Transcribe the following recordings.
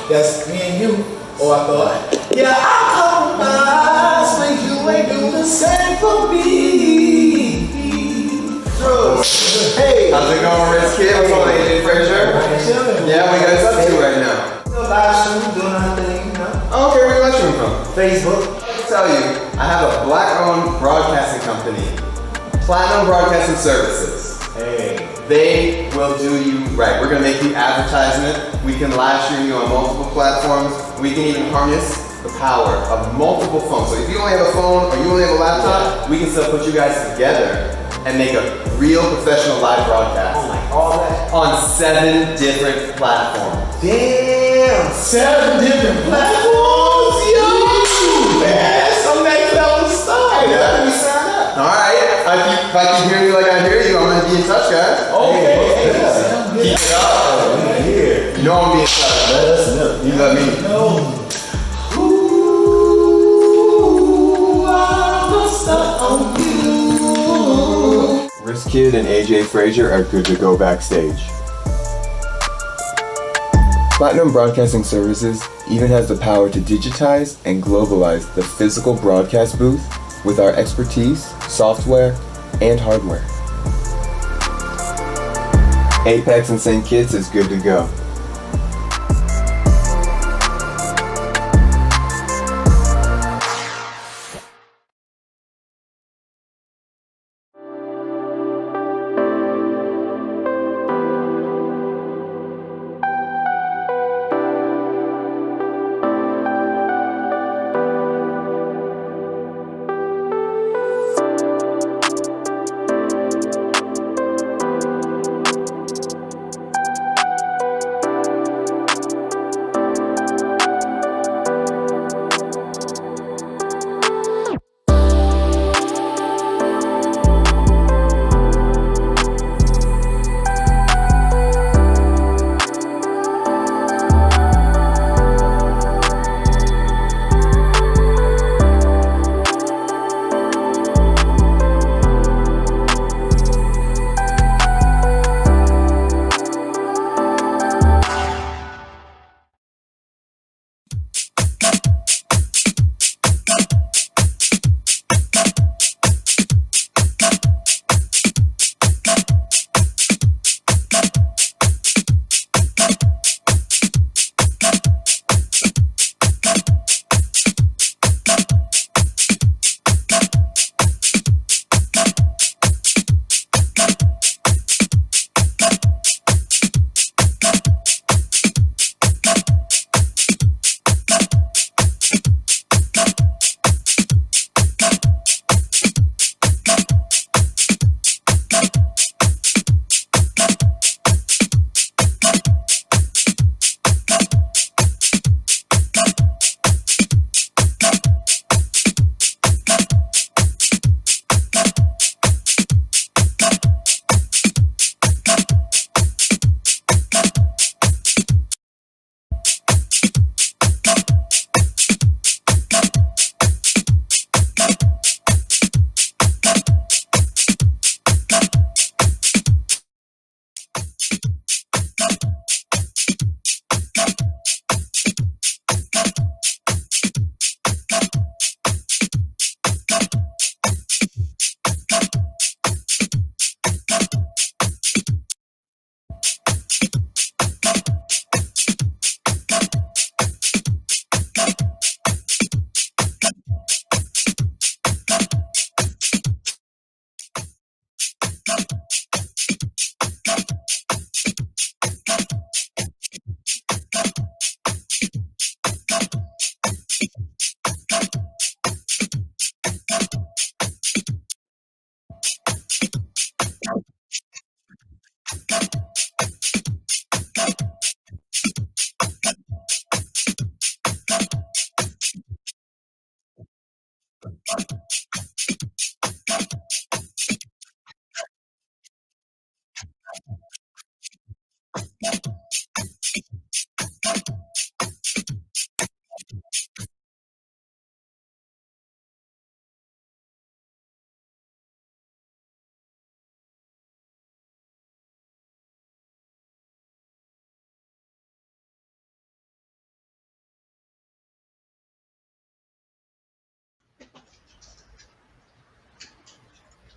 That's me and you. Oh, I thought, yeah, I'll compromise when you ain't do the same for me. True. Hey, how's it going, Rich Kid? What's on, AJ Frazier? Yeah, we got up to right now. Still live stream, doing our thing, you know. Oh, okay, where you live streaming from? Facebook. I can tell you, I have a black-owned broadcasting company, Platinum Broadcasting Services. Hey. They will do you right. We're gonna make you advertisement. We can live stream you on multiple platforms. We can even harness the power of multiple phones. So if you only have a phone or you only have a laptop, we can still put you guys together and make a real professional live broadcast. Oh, like all that? On 7 different platforms. Damn, 7 different platforms? Yo! Man, some next level stuff. Yeah. Let me sign up. Alright, if I can hear you like I hear you, I'm gonna be in touch, guys. Okay. Keep it up. Here. You know I'm gonna be in touch. Let us know. You let me. No. Ooh, I'm stuck on you. Risk Kid and AJ Frazier are good to go backstage. Platinum Broadcasting Services even has the power to digitize and globalize the physical broadcast booth with our expertise, software, and hardware. Apex and St. Kitts is good to go.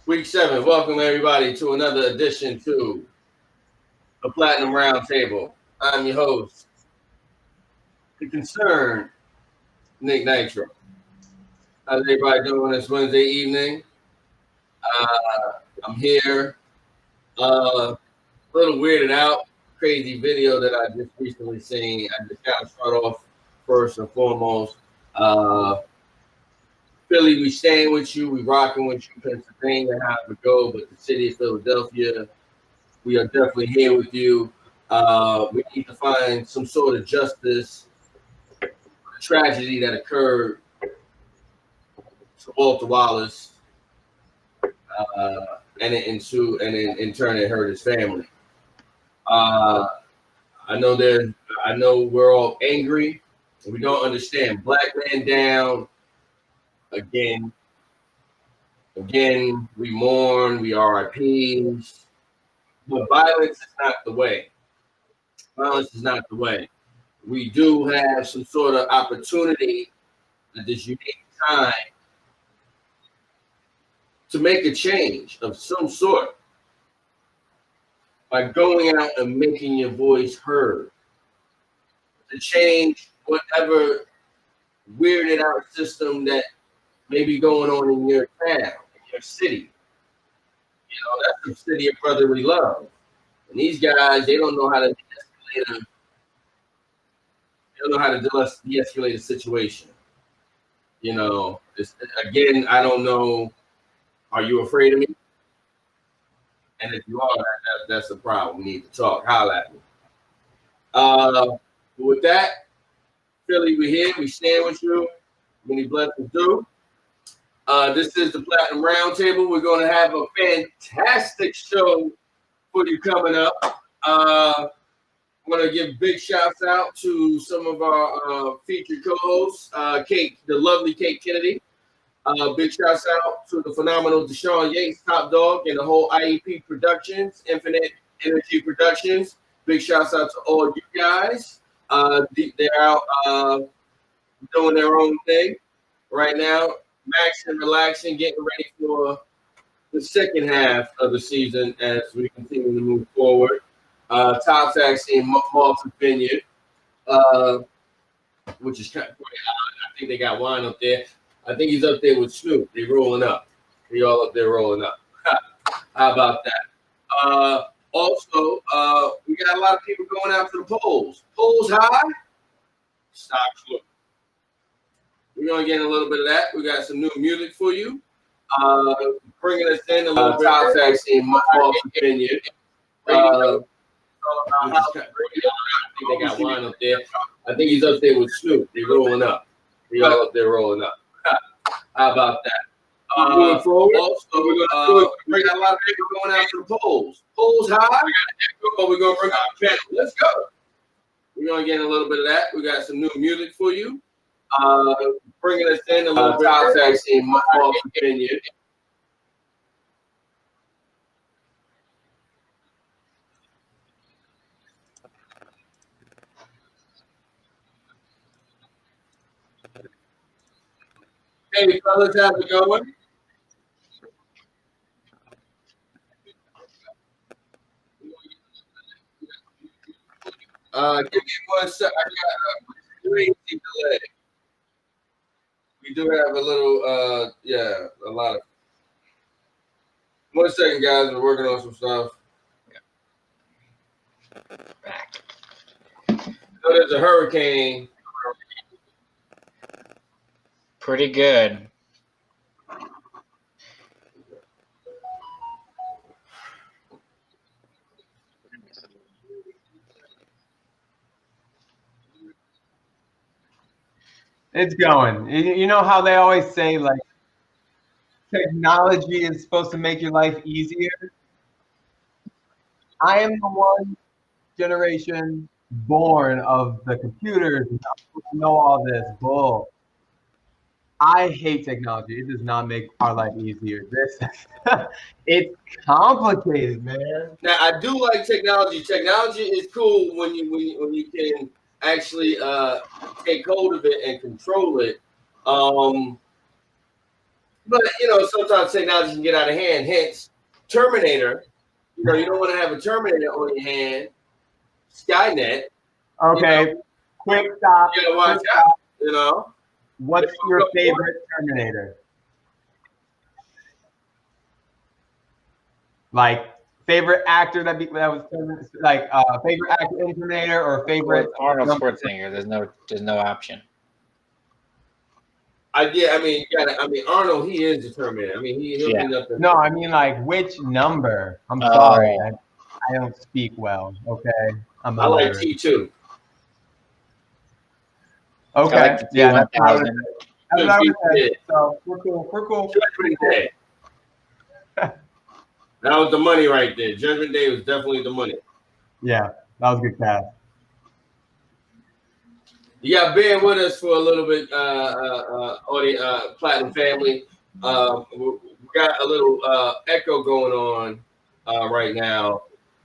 Week 7. Welcome everybody to another edition to the Platinum Roundtable. I'm your host, the concerned NITRO. How's everybody doing this Wednesday evening? I'm here. A little weirded out. Crazy video that I just recently seen. I just got to start off first and foremost. Philly, we staying with you. We rocking with you. Pennsylvania, how it go, but the city of Philadelphia, we are definitely here with you. We need to find some sort of justice for the tragedy that occurred to Walter Wallace, and in turn it hurt his family. I know we're all angry and we don't understand. Black man down again. Again, we mourn, we RIPs, but violence is not the way. Violence is not the way. We do have some sort of opportunity at this unique time to make a change of some sort by going out and making your voice heard, to change whatever weirded out system that may be going on in your town, in your city. You know, that's the city of brotherly love. And these guys, they don't know how to de-escalate a situation. You know, again, I don't know. Are you afraid of me? And if you are, that's the problem. We need to talk. Holla at me. But with that, Philly, we're here. We stand with you. Many blessings do. This is the Platinum Roundtable. We're going to have a fantastic show for you coming up. I'm going to give big shouts out to some of our featured co-hosts, Kate, the lovely Kate Kennedy. Big shouts out to the phenomenal Deshaun Yates, Top Dog, and the whole IEP Productions, Infinite Energy Productions. Big shouts out to all you guys. They're out doing their own thing right now, maxing, relaxing, getting ready for the second half of the season as we continue to move forward. Top's actually in Malta Vineyard, which is kind of funny. I think they got wine up there. I think he's up there with Snoop. They rolling up. They all up there rolling up. How about that? Also, we got a lot of people going out to the polls. Polls high, stocks low. We're going to get a little bit of that. We got some new music for you. Bringing us in a little bit. Top's actually in Malta Vineyard. I think they got wine up there. I think he's up there with Snoop. They rolling up. They all up there rolling up. How about that? Moving forward, also, we got a lot of people going out to the polls. Polls high, but we're going to bring out the panel. Let's go. We're going to get a little bit of that. We got some new music for you. Bringing us in a little bit. Top's actually in Malta Vineyard. Hey, fellas, how's it going? Give me 1 sec. I got a crazy delay. We do have a little, a lot of. 1 second, guys. We're working on some stuff. So there's a hurricane. Pretty good. It's going. You know how they always say, like, technology is supposed to make your life easier? I am the one generation born of the computers and I'm supposed to know all this bull. I hate technology. It does not make our life easier. It's complicated, man. Now I do like technology. Technology is cool when you can actually take hold of it and control it. But sometimes technology can get out of hand. Hence, Terminator. You don't want to have a Terminator on your hand. Skynet. Okay, quick stop. You gotta watch out. What's your favorite Terminator? Like favorite actor that was like favorite actor in Terminator or favorite Arnold Schwarzenegger. There's no option. Arnold, he is the Terminator. I mean, he'll be nothing. No, I mean like which number? I'm sorry, I don't speak well. Okay, I like T2. Okay, like yeah, that's what I would say. So we're cool. Judgment Day. That was the money right there. Judgment Day was definitely the money. Yeah, that was a good cast. You got being with us for a little bit, Platinum family. We got a little echo going on right now,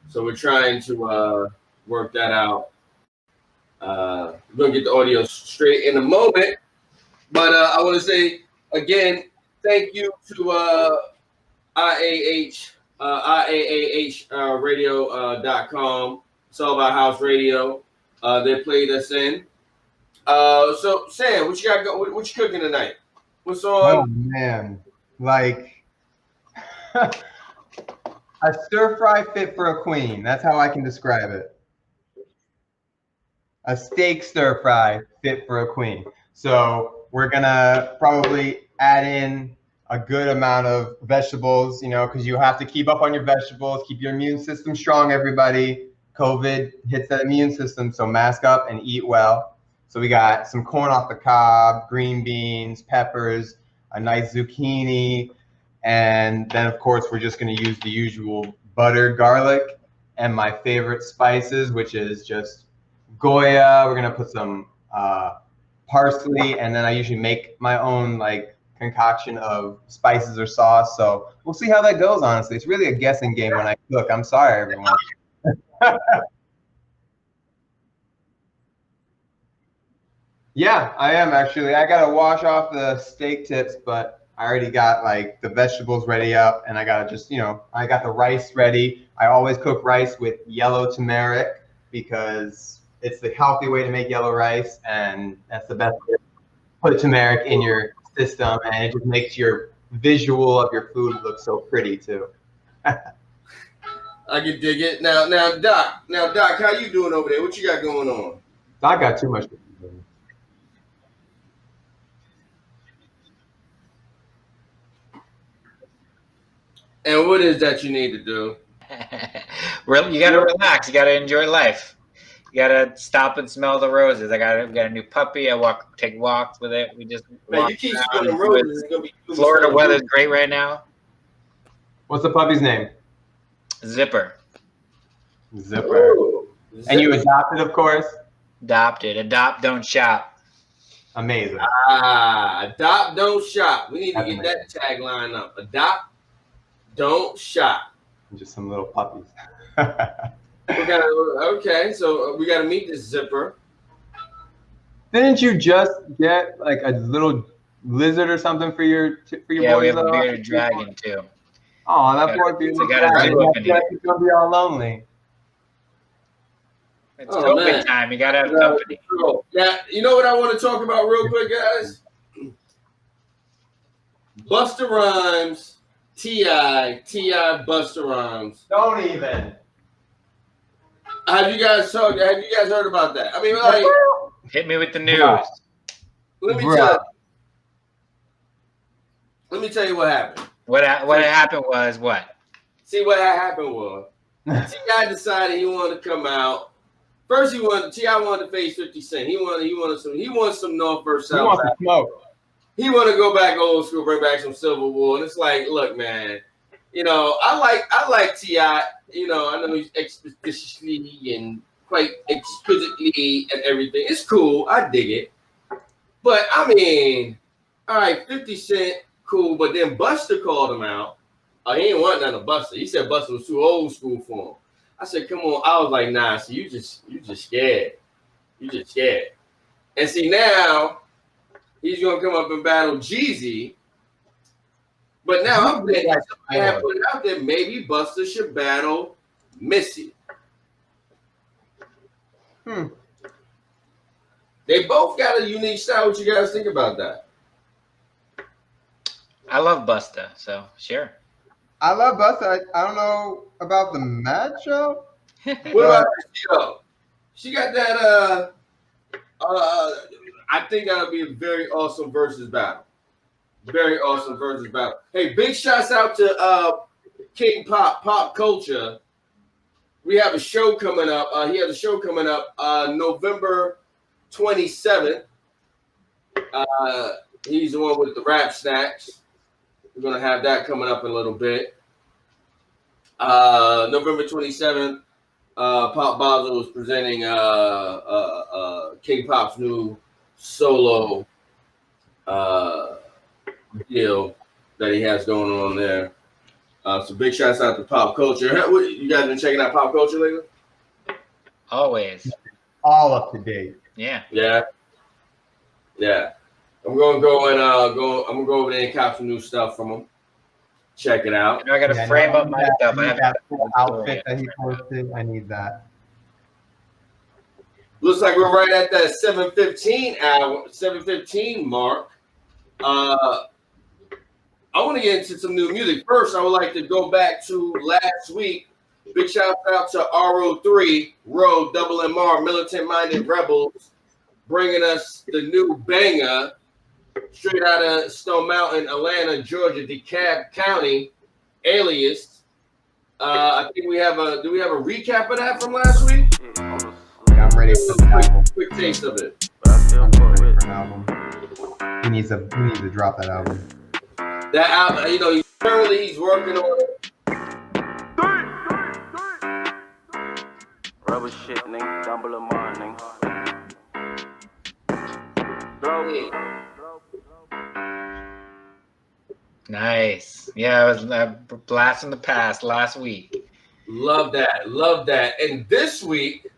so we're trying to work that out. We're gonna get the audio straight in a moment, but I want to say again, thank you to IAH radio.com. It's all about house radio. They played us in. So Sam, what you got? What you cooking tonight? What's on? Oh man, like a stir fry fit for a queen. That's how I can describe it. A steak stir fry fit for a queen. So we're gonna probably add in a good amount of vegetables, because you have to keep up on your vegetables, keep your immune system strong, everybody. COVID hits that immune system, so mask up and eat well. So we got some corn off the cob, green beans, peppers, a nice zucchini, and then of course we're just gonna use the usual butter, garlic, and my favorite spices, which is just Goya. We're gonna put some parsley, and then I usually make my own concoction of spices or sauce. So we'll see how that goes, honestly. It's really a guessing game when I cook. I'm sorry, everyone. Yeah, I am actually. I gotta wash off the steak tips, but I already got the vegetables ready up, and I gotta just, I got the rice ready. I always cook rice with yellow turmeric because it's the healthy way to make yellow rice, and that's the best way to put turmeric in your system, and it just makes your visual of your food look so pretty too. I can dig it. Now, Doc, how you doing over there? What you got going on? I got too much. And what is that you need to do? You got to relax. You got to enjoy life. You got to stop and smell the roses. We got a new puppy. Take walks with it. We just you keep smelling roses. Florida weather's great right now. What's the puppy's name? Zipper. Ooh, and you adopted, of course? Adopted. Adopt, don't shop. Amazing. Adopt, don't shop. We need to get that tagline up. Adopt, don't shop. Just some little puppies. Okay, so we got to meet this Zipper. Didn't you just get a little lizard or something for your boys? Yeah, we have a bearded dragon too. Oh, that poor beautiful dragon. He's gonna be all lonely. It's COVID time. You gotta have company. Now, you know what I want to talk about real quick, guys? Busta Rhymes, T.I., Busta Rhymes. Don't even. Have you guys heard about that? I mean, hit me with the news. Let me tell you what happened. What happened was what? See, what happened was T.I. decided he wanted to come out. First, T.I. wanted to face 50 Cent. He wants some North versus South. He wants to smoke. He want to go back old school, bring back some Civil War. And it's like, look, man, I like T.I. I know he's expeditiously and quite exquisitely and everything. It's cool. I dig it. But I mean, all right, 50 Cent, cool. But then Busta called him out. He didn't want none of Busta. He said Busta was too old school for him. I said, come on. I was like, nah, see, you just scared. You just scared. And see, now he's gonna come up and battle Jeezy. But now I'm thinking Like, somebody had put it out there, maybe Buster should battle Missy. They both got a unique style. What you guys think about that? I love Busta, so sure. I love Busta. I don't know about the matchup. What about Yo? She got that. I think that'll be a very awesome versus battle. Very awesome versus battle. Hey, big shouts out to King Pop Culture. We have a show coming up. He has a show coming up November 27th. He's the one with the rap snacks. We're gonna have that coming up in a little bit. November 27th, Pop Basel is presenting King Pop's new solo deal that he has going on there. So big shouts out to Pop Culture. You guys been checking out Pop Culture lately? Always. All up to date. Yeah. Yeah. I'm gonna go over there and cop some new stuff from him. Check it out. I gotta frame up my stuff. I have that cool outfit that he posted. I need that. Looks like we're right at that 7:15 mark. I want to get into some new music. First, I would like to go back to last week. Big shout out to RO3, Road, Double MR, Militant Minded Rebels, bringing us the new banger straight out of Stone Mountain, Atlanta, Georgia, DeKalb County, Alias. I think we have do we have a recap of that from last week? Yeah, I'm ready for the album. Quick taste of it. I'm ready for an album. He needs to drop that album. That album, currently he's working on it. Rubber shit, nigga. Double a morning. Nice. Yeah, I was blast from the past last week. Love that. And this week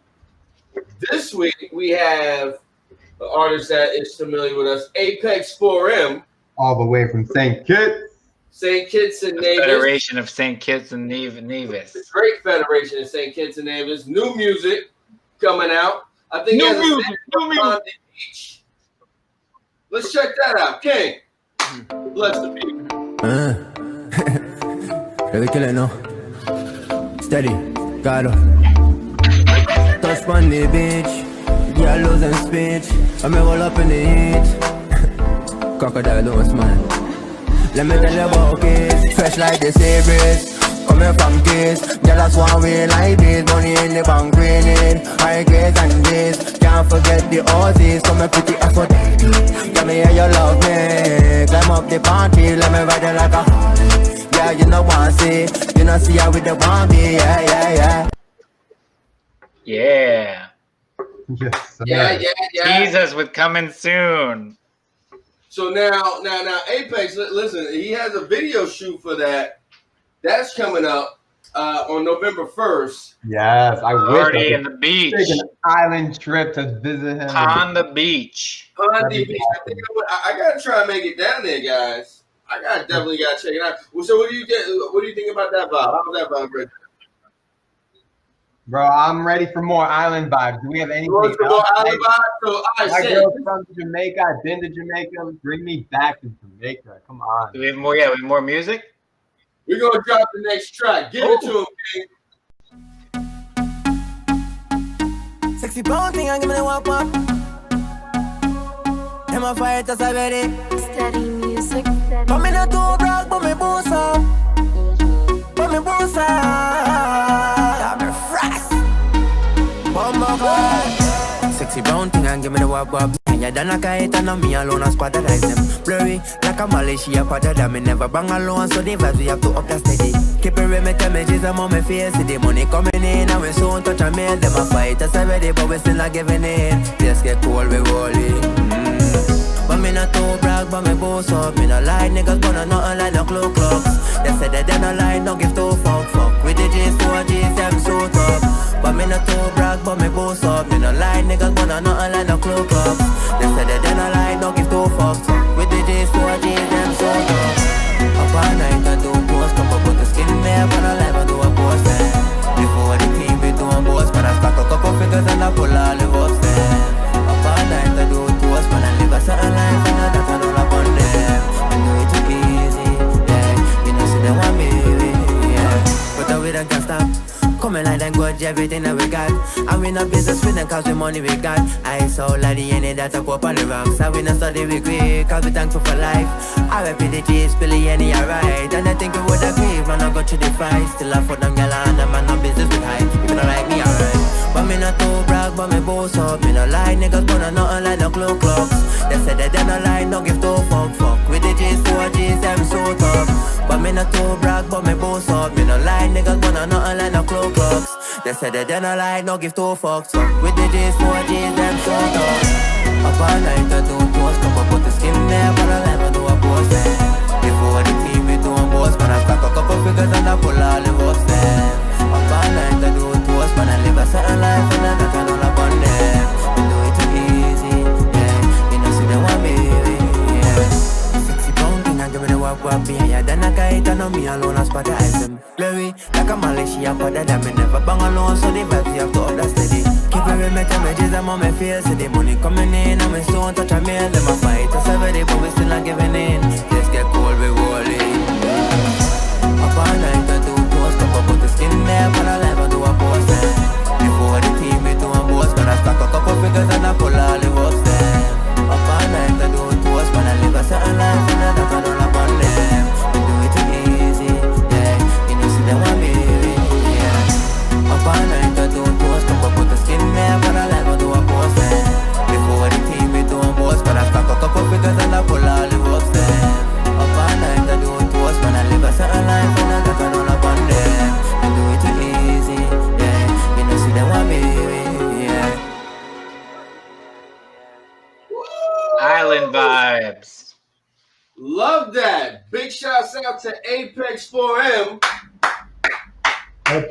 we have an artist that is familiar with us, Apex 4M. All the way from St. Kitts. St. Kitts and Nevis. Federation of St. Kitts and Nevis. Great Federation of St. Kitts and Nevis. New music coming out. I think New music. on the beach. Let's check that out. King. Bless the people. Really kill it, no? Steady, got her. Touch on the beach. Yeah, losing speech. I'm all up in the heat. Crocodile don't smile. Let me tell you about kids. Fresh like the sea breeze. Coming from kids. Jealous one way like this. Money in the bank raining. High grades and this. Can't forget the Aussies. Coming pretty Aphrodite. Tell me how you love me. Climb up the party. Let me ride it like a Harley. Yeah, you know what I see. You know see how with the Bambi. Yeah. Yeah. Yes, sir. Yeah. Tease us with coming soon. So now, Apex, listen, he has a video shoot for that. That's coming up on November 1st. Yes, I wish. Already in the beach. Take an island trip to visit him. On the beach. I gotta try and make it down there, guys. Definitely gotta check it out. Well, so what do you think about that vibe? How's that vibe, Rich? Bro, I'm ready for more island vibes. Do we have anything else? My girl's from Jamaica. I've been to Jamaica. Bring me back to Jamaica. Come on. Do we have more? Yeah, we have more music. We're gonna drop the next track. Give it to him, King. Sexy brown thing, I'm gonna walk up. Am I fight as I ready? Steady music. But me not too brag, but me boss up. I'm a frass. Sexy brown thing and give me the wop wop. And you done like a hit and on me alone and squatterize them. Blurry like a molly, she a part of that. Me never bang alone, so the vibes we have to up the steady. Keep it real, me tell me Jesus, I'm on my face. See the money coming in and we soon touch a meal. Them a fight us already, but we still not giving in. Just get cool, we rolling. But me not too brag, but me boss up. Me no lie, niggas gonna nothing like no clock clocks. They said that they no lie, no give two fuck. With the G's to a G's, them so tough. But me not too brag, but me boss up. Me no lie, niggas gonna nothing like no clock clocks. They said that they no lie, no give two fuck. With the G's to a G's, them so tough. Up on everything that we got. And we no business with them cause we money we got. I saw like the end that I go up on the rocks. And we no study we quick cause we thankful for life. I rap the G's, Billy any alright. And I think we would agree, man I go through the fight. Still I foot them gal and man no business with hype. If you don't like me alright. But me not too brag, but me boss up. Me no lie, niggas but I nothing like no clock clocks. They said that they no lie, no give two fuck. With the G's, 4G's, them so tough. But me not too brag, but me boss up. Me no lie, niggas but I nothing like no clock clocks. They said that they no lie, no give two fucks. With the G's, 4G's, them so tough. Up all night, I do toast. Come up put the skin there, but I never do a post there. Before the team, we do a boss. But I stack a couple figures and I pull all the boss there. Up all night, I do toast. But I live a certain life and I got all up on them. We do it too easy, yeah. You know, see they want me, yeah. 60 pound thing, I give me the wap, yeah. Then I can't eat on me alone, I spot the item. Blurry, like a Malaysia, but that me never bang alone, so the vibes you have to up that steady. Keep it real, make images, I'm on my face. So the money coming in, I'm in stone, touch a meal. Them a fight, us every day, but we still not giving in. Let's get cold, we rolling. Up all night, I do toast, cup up, put the skin there, but I'll never do a post there. Before the team, we do a boss, but I stack a couple figures and I pull all the works there. Up all night, I do toast, but I live a certain life and I got all up on them. We do it too easy, yeah. You know, see them want me, yeah. Up all night, I do toast, cup up, put the skin there, but I'll never do a post there. Before the team, we do a boss, but I stack a couple figures and I pull all the works there. Up all night, I do toast, but I live a certain life and I got all up on them. We do it too easy, yeah. You know, see them want me, yeah. Island vibes. Love that. Big shouts out to Apex 4M.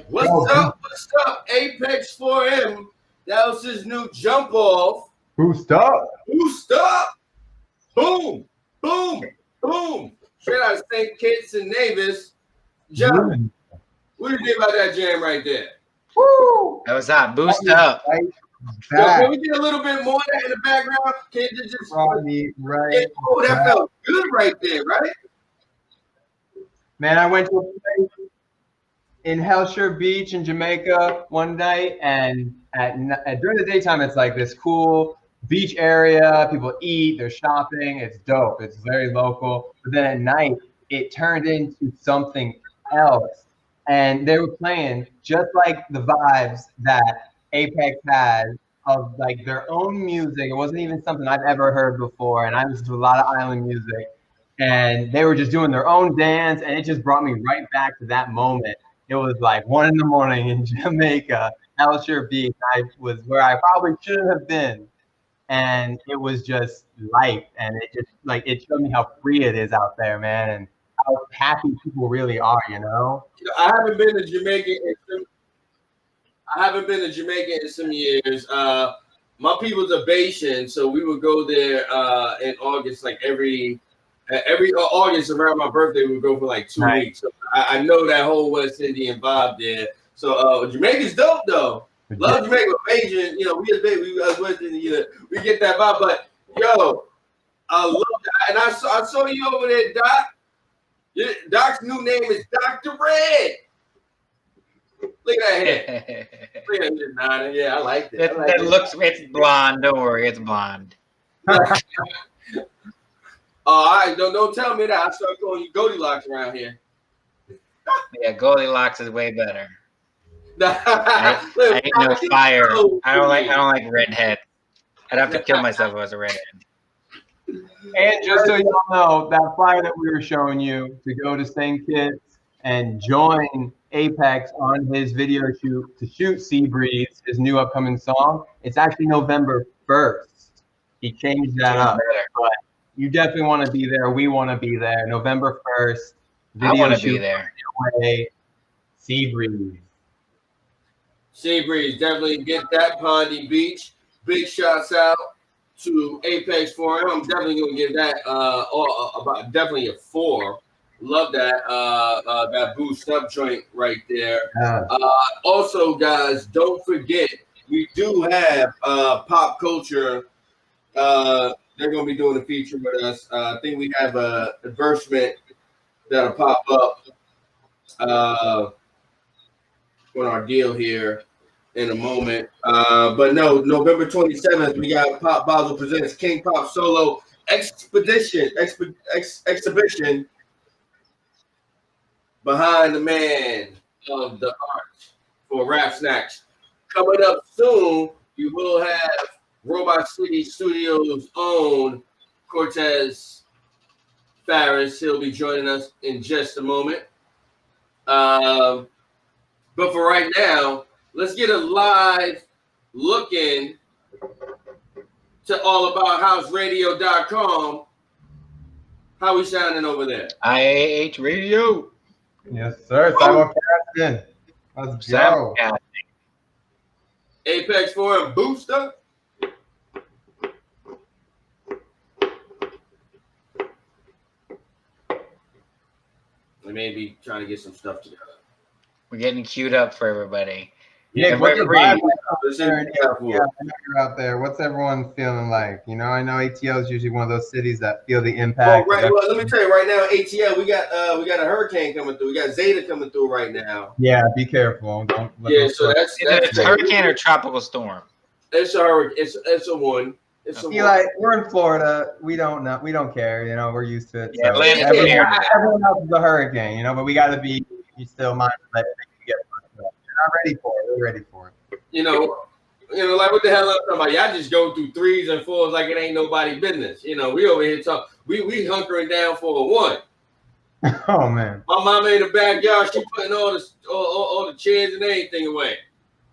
What's up? What's up, Apex 4M? That was his new jump off. Boost up. Boost up. Boom, boom, boom. Straight out of St. Kitts and Nevis. Gentlemen, what do you think about that jam right there? Woo! That was hot. Boost up. Right So back. can we get a little bit more of that in the background? Can you just Rodney, right oh, that back. felt good right there, right? Man, I went to a place in Hellshire Beach in Jamaica one night, and during the daytime, it's like this cool beach area. People eat, they're shopping. It's dope. It's very local. But then at night, it turned into something else. And they were playing just like the vibes that Apex had of like their own music. It wasn't even something I've ever heard before. And I listened to a lot of island music. And they were just doing their own dance. And it just brought me right back to that moment. It was like 1 a.m. in Jamaica, Hellshire Beach. I was where I probably shouldn't have been. And it was just light. And it just like, it showed me how free it is out there, man. And how happy people really are, you know? I haven't been to Jamaica in some years. My people's are Bayesian, so we would go there in August, like every August around my birthday. We would go for like 2 weeks. So I know that whole West Indian vibe there. So Jamaica's dope though. Love Jamaica, Bayesian. You know, we as West Indian, you know, we get that vibe. But yo, I love that, and I saw you over there, Doc. Doc's new name is Dr. Red. Look at that head. Look at that nodding. Yeah, I like that. It's blonde. Don't worry, it's blonde. All right, don't tell me that. I start calling you Goldilocks around here. Yeah, Goldilocks is way better. I I ain't no fire. I don't like redhead. I'd have to kill myself if I was a redhead. And just so y'all know, that flyer that we were showing you to go to St. Kitts and join Apex on his video shoot to shoot Sea Breeze, his new upcoming song, it's actually November 1st. He changed that up. But you definitely want to be there. We want to be there. November 1st. I want to be there. Sea Breeze. Sea Breeze, definitely get that Pondy Beach. Big shouts out to Apex 4M. I'm definitely gonna give that about definitely a 4. Love that that boost up joint right there. Also, guys, don't forget we do have Pop Culture. They're gonna be doing a feature with us. I think we have a advertisement that'll pop up on our deal here. in a moment. But no, November 27th, we got Pop Basel presents King Pop Solo Exhibition behind the man of the arts for Rap Snacks. Coming up soon, you will have Robot City Studios' own Cortez Farris. He'll be joining us in just a moment. But for right now, let's get a live look in to allabouthouseradio.com. How we sounding over there? IAH Radio. Yes, sir. Simulcasting. Let's go. Apex 4 and Booster. We may be trying to get some stuff together. We're getting queued up for everybody. Yeah, And what's the referee. vibe out there? What's everyone feeling like? You know, I know ATL is usually one of those cities that feel the impact. Well, let me tell you right now, ATL, we got a hurricane coming through. We got Zeta coming through right now. Yeah, be careful. So that's It's a hurricane or tropical storm. It's a hurricane. It's a one. It's a one. Like we're in Florida. We don't know. We don't care. You know, we're used to it. Yeah, so everyone else is a hurricane. You know, but we got to be still mindful that we get. We're not ready for it. We're ready for it. You know, like what the hell I'm talking about? Y'all just go through 3s and 4s like it ain't nobody business. You know, we over here talk. We hunkering down for a 1. Oh man. My mama in the backyard, she putting all the chairs and everything away.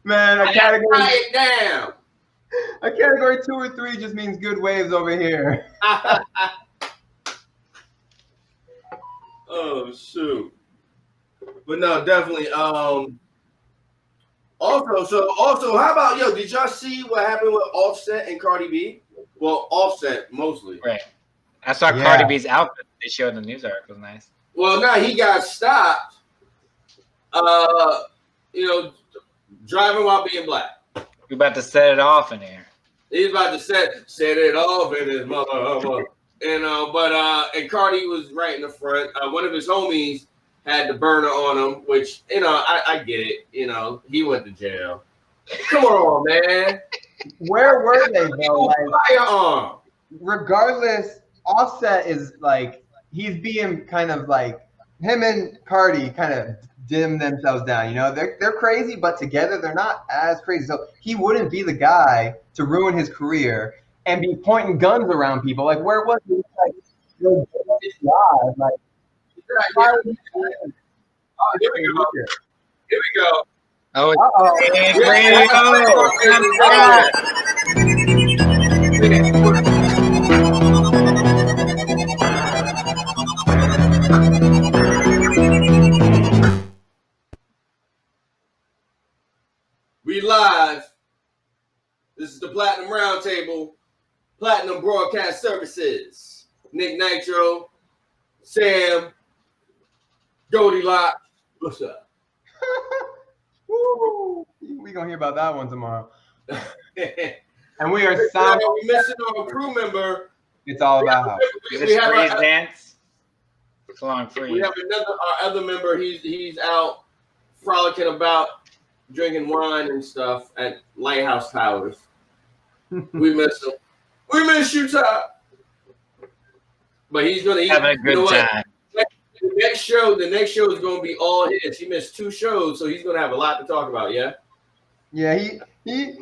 Man, a category it down. A category 2 or 3 just means good waves over here. Oh shoot. But no, definitely. Also, how about did y'all see what happened with Offset and Cardi B? Well, Offset mostly. Right. I saw Cardi B's outfit. They showed in the news article. It was nice. Well, now he got stopped. Driving while being black. We about to set it off in here. He's about to set it off in his mother. And Cardi was right in the front. One of his homies had the burner on him, which, I get it. He went to jail. Come on, man. Where were they, though? Like, firearm. Regardless, Offset is like, he's being kind of like, him and Cardi kind of dim themselves down. They're crazy, but together they're not as crazy. So he wouldn't be the guy to ruin his career and be pointing guns around people. Like, where was he? Like, live. Like, Here we go. Oh, it's We live. This is the Platinum Roundtable, Platinum Broadcast Services. Nick Nitro, Sam, Goldilocks. What's up? Woo! We gonna hear about that one tomorrow. And we are we missing our crew member. It's all about how. We have Freeze dance. Long Freeze. We have our other member. He's out frolicking about, drinking wine and stuff at Lighthouse Towers. We miss him. We miss you, Todd. But he's gonna having a good time. The next show is gonna be all his. He missed 2 shows, so he's gonna have a lot to talk about. Yeah. Yeah, he's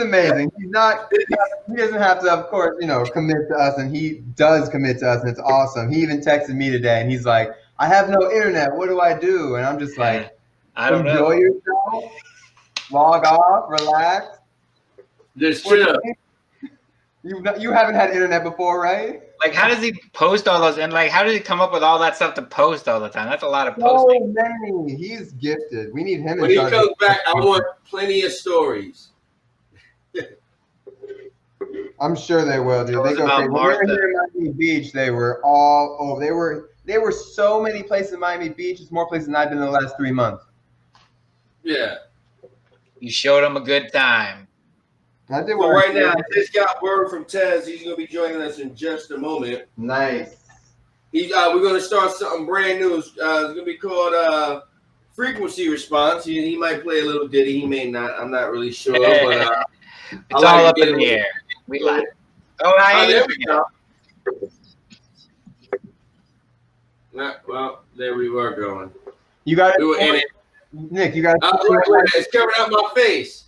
amazing. He doesn't have to, of course, commit to us, and he does commit to us, and it's awesome. He even texted me today, and he's like, "I have no internet. What do I do?" And I'm just like, I don't enjoy yourself, log off, relax. Just chill. You haven't had internet before, right? Like, how does he post all those? And like, how does he come up with all that stuff to post all the time? That's a lot of posting. So many. He's gifted. We need him. When he comes back, I want plenty of stories. I'm sure they will, dude. They go crazy. When we were here in Miami Beach, they were all over. They were so many places in Miami Beach. It's more places than I've been in the last 3 months. Yeah. You showed him a good time. I did. So right now, I just got word from Tez. He's going to be joining us in just a moment. Nice. We're going to start something brand new. It's going to be called frequency response. He might play a little ditty. He may not. I'm not really sure. But it's all up in the air. We like. Oh, there we go. Well, there we were going. You got we were in it. Nick, you got it's covering up my face.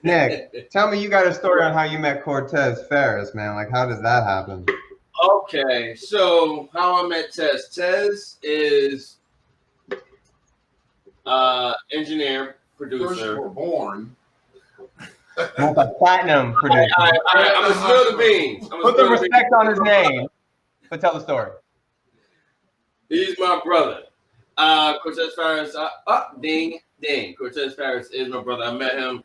Nick, tell me you got a story on how you met Cortez Farris, man. Like, how did that happen? Okay, so how I met Tez. Tez is engineer, producer. First you were born. Multi-platinum producer. I'm gonna spill the beans. Put the respect on his name. But tell the story. He's my brother. Cortez Farris. Ding, ding. Cortez Farris is my brother. I met him.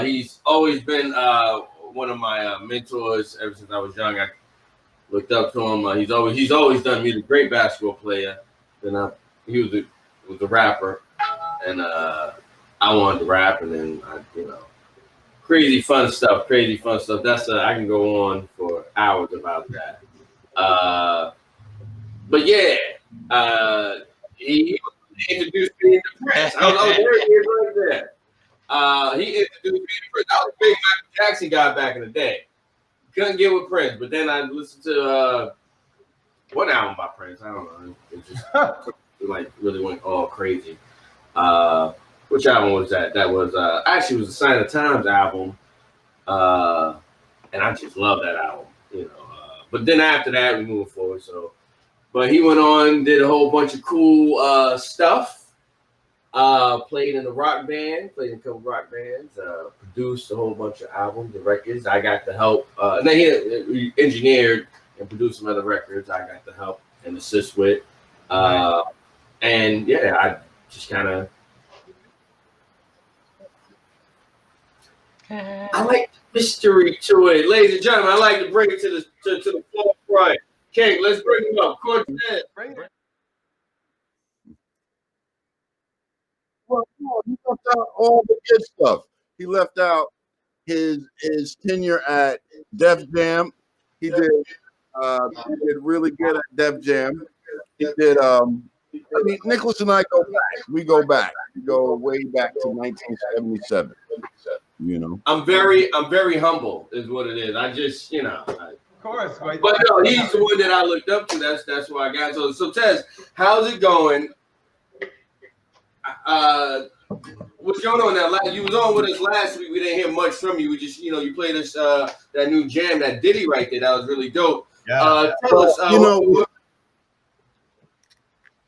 He's always been one of my mentors ever since I was young. I looked up to him. He's always done music. Great basketball player. Then he was a rapper, and I wanted to rap, and then crazy fun stuff. That's I can go on for hours about that. But yeah, he introduced me to Prince. I don't know, there he is right there. He introduced me to Prince. I was a big Michael Jackson guy back in the day. Couldn't get with Prince, but then I listened to one album by Prince. I don't know. It just really went all crazy. Which album was that? That was actually was a Sign of Times album, and I just love that album. But then after that, we moved forward. But he went on, did a whole bunch of cool stuff. Played in a rock band, played in a couple rock bands. Produced a whole bunch of albums and records. I got to help. And then he engineered and produced some other records. I got to help and assist with. And yeah, I just kind of. I like the mystery to it, ladies and gentlemen. I like to bring it to the forefront. King, let's bring him up. Cortez. Well, no, he left out all the good stuff. He left out his tenure at Def Jam. He did really good at Def Jam. He did. Nicholas and I go back. We go back. We go way back to 1977. I'm very humble, is what it is. I just, Of course. But no, he's the one that I looked up to. That's why I got so Tez, how's it going? What's going on now? You was on with us last week. We didn't hear much from you. We just, you played us that new jam, that ditty right there. That was really dope. Yeah. Tell us.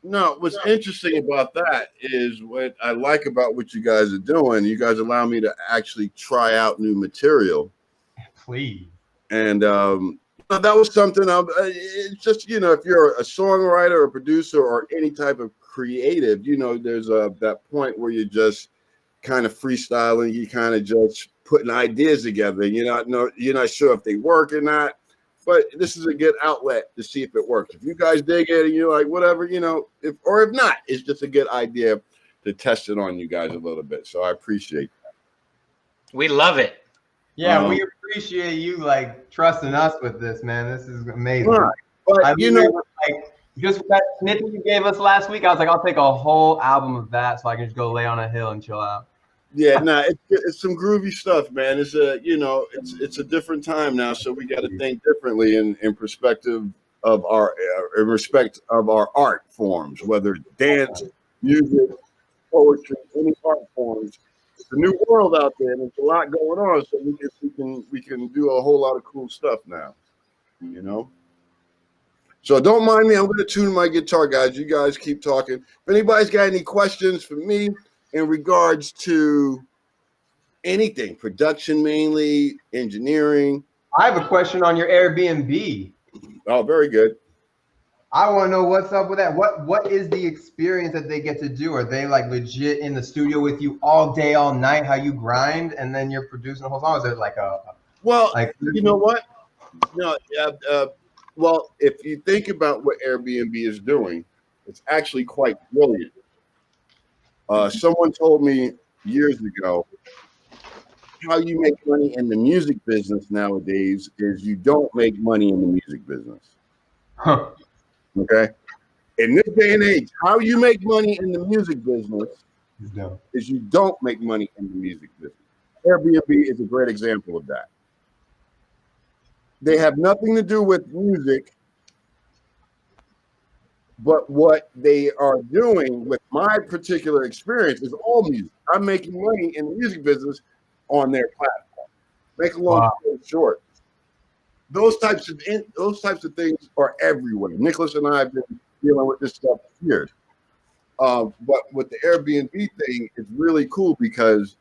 No, what's interesting about that is what I like about what you guys are doing. You guys allow me to actually try out new material. Please. And that was something. It's just if you're a songwriter, a producer, or any type of creative, there's that point where you're just kind of freestyling. You kind of just putting ideas together. You're not sure if they work or not. But this is a good outlet to see if it works. If you guys dig it and you're like, whatever, if not, it's just a good idea to test it on you guys a little bit. So I appreciate that. We love it. Yeah, we appreciate you trusting us with this, man. This is amazing. Right. But just that snippet you gave us last week, I was like, I'll take a whole album of that so I can just go lay on a hill and chill out. Yeah, it's some groovy stuff, man. It's it's a different time now, so we got to think differently in perspective of in respect of our art forms, whether it's dance, music, poetry, any art forms. It's a new world out there, and there's a lot going on. So we can do a whole lot of cool stuff now, So don't mind me. I'm going to tune my guitar, guys. You guys keep talking. If anybody's got any questions for me in regards to anything, production mainly, engineering. I have a question on your Airbnb. Oh, very good. I want to know what's up with that. What is the experience that they get to do? Are they legit in the studio with you all day, all night? How you grind and then you're producing the whole song? Is it you know what? No, well, if you think about what Airbnb is doing, it's actually quite brilliant. Someone told me years ago how you make money in the music business nowadays is you don't make money in the music business. Huh. Okay. In this day and age, how you make money in the music business No. is you don't make money in the music business. Airbnb is a great example of that. They have nothing to do with music, but what they are doing with my particular experience is all music. I'm making money in the music business on their platform. Make a long story short, those types of things are everywhere. Nicholas and I have been dealing with this stuff for years. But with the Airbnb thing, it's really cool because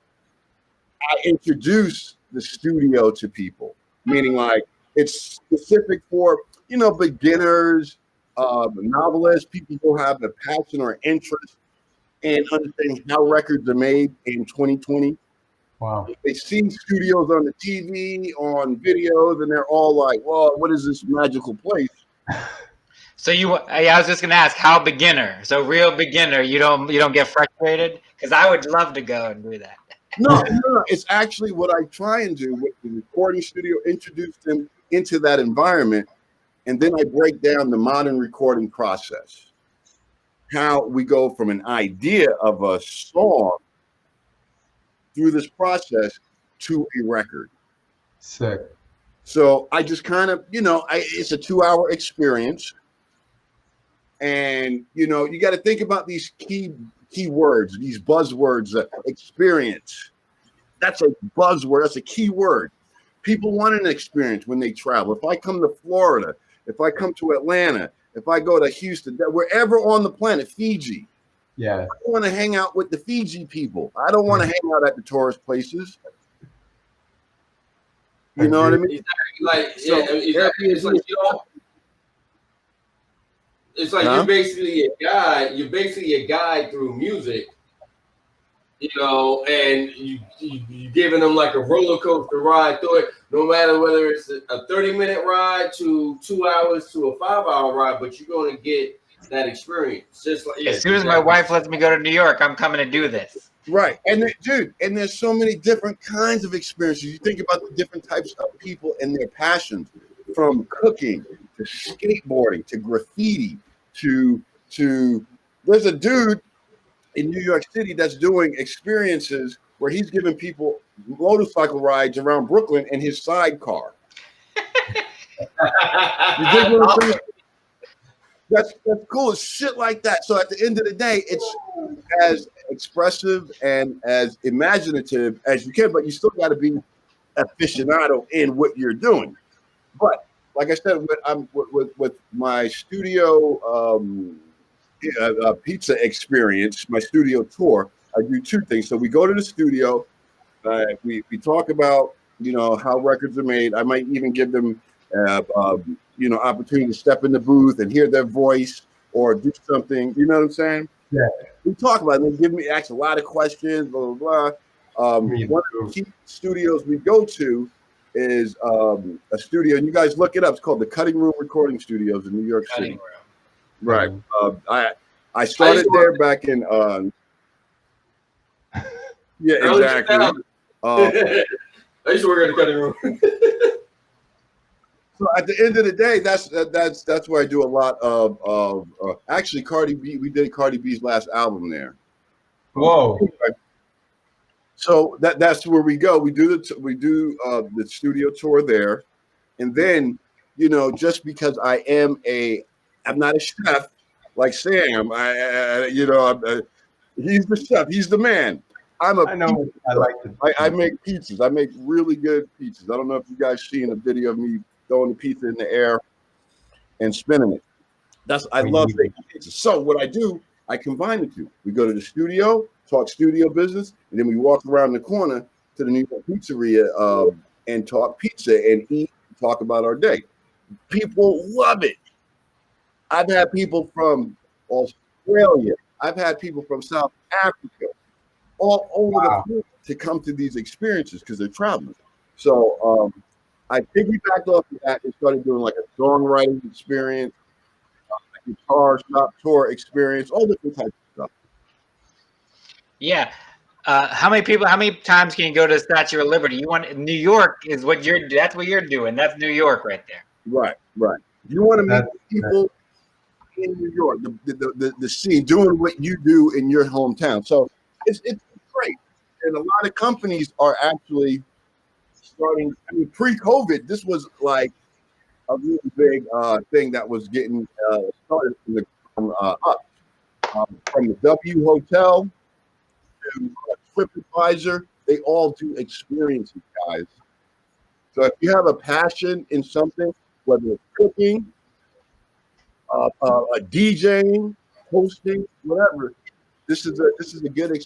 I introduce the studio to people, meaning like it's specific for, beginners, novelists, people who have a passion or interest in understanding how records are made in 2020. Wow. They see studios on the TV, on videos, and they're all like, well, what is this magical place? So I was just gonna ask, how beginner? So real beginner, you don't get frustrated? Because I would love to go and do that. No, it's actually what I try and do with the recording studio, introduce them into that environment, and then I break down the modern recording process. How we go from an idea of a song through this process to a record. Sick. So I just kind of, it's a 2-hour experience. And, you got to think about these key words, these buzzwords, experience. That's a buzzword. That's a key word. People want an experience when they travel. If I come to Florida, if I come to Atlanta, if I go to Houston, wherever on the planet, Fiji, Yeah. I want to hang out with the Fiji people. I don't want to hang out at the tourist places. You know what I mean? It's like you're basically a guide. You're basically a guide through music, and you giving them like a roller coaster ride through it. No matter whether it's a 30-minute ride to 2 hours to a 5-hour ride, but you're going to get that experience. Just like As soon as my wife lets me go to New York, I'm coming to do this. Right. And there's so many different kinds of experiences. You think about the different types of people and their passions, from cooking to skateboarding to graffiti to there's a dude in New York City that's doing experiences where he's giving people motorcycle rides around Brooklyn in his sidecar. You dig what I'm saying? That's cool. It's shit like that. So at the end of the day, it's as expressive and as imaginative as you can, but you still got to be aficionado in what you're doing. But like I said, with my studio pizza experience, my studio tour, I do two things. So we go to the studio, we talk about how records are made. I might even give them opportunity to step in the booth and hear their voice or do something. You know what I'm saying? Yeah. We talk about it. They ask a lot of questions, blah, blah, blah. One of the key studios we go to is a studio, and you guys look it up. It's called the Cutting Room Recording Studios in New York City. Right. I started there back in yeah, exactly. I used to work at the cutting room. So at the end of the day, that's where I do a lot of actually Cardi B. We did Cardi B's last album there. Whoa. So that's where we go. We do the studio tour there, and then just because I'm not a chef like Sam. He's the chef. He's the man. I make pizzas. I make really good pizzas. I don't know if you guys seen a video of me throwing the pizza in the air and spinning it. I love making pizzas. So what I do, I combine the two. We go to the studio, talk studio business, and then we walk around the corner to the New York pizzeria and talk pizza and eat, and talk about our day. People love it. I've had people from Australia. I've had people from South Africa, all over the place to come to these experiences because they're traveling. So I piggybacked off of that and started doing like a songwriting experience, a guitar shop tour experience, all different types of stuff. Yeah. How many times can you go to the Statue of Liberty? New York is that's what you're doing. That's New York right there. Right. You want to meet people in New York, the scene, doing what you do in your hometown. So it's great. And a lot of companies are actually starting. I mean, pre-COVID, this was like a really big thing that was getting started from up. From the W Hotel to TripAdvisor, they all do experiences, guys. So if you have a passion in something, whether it's cooking, DJing, hosting, whatever, this is a good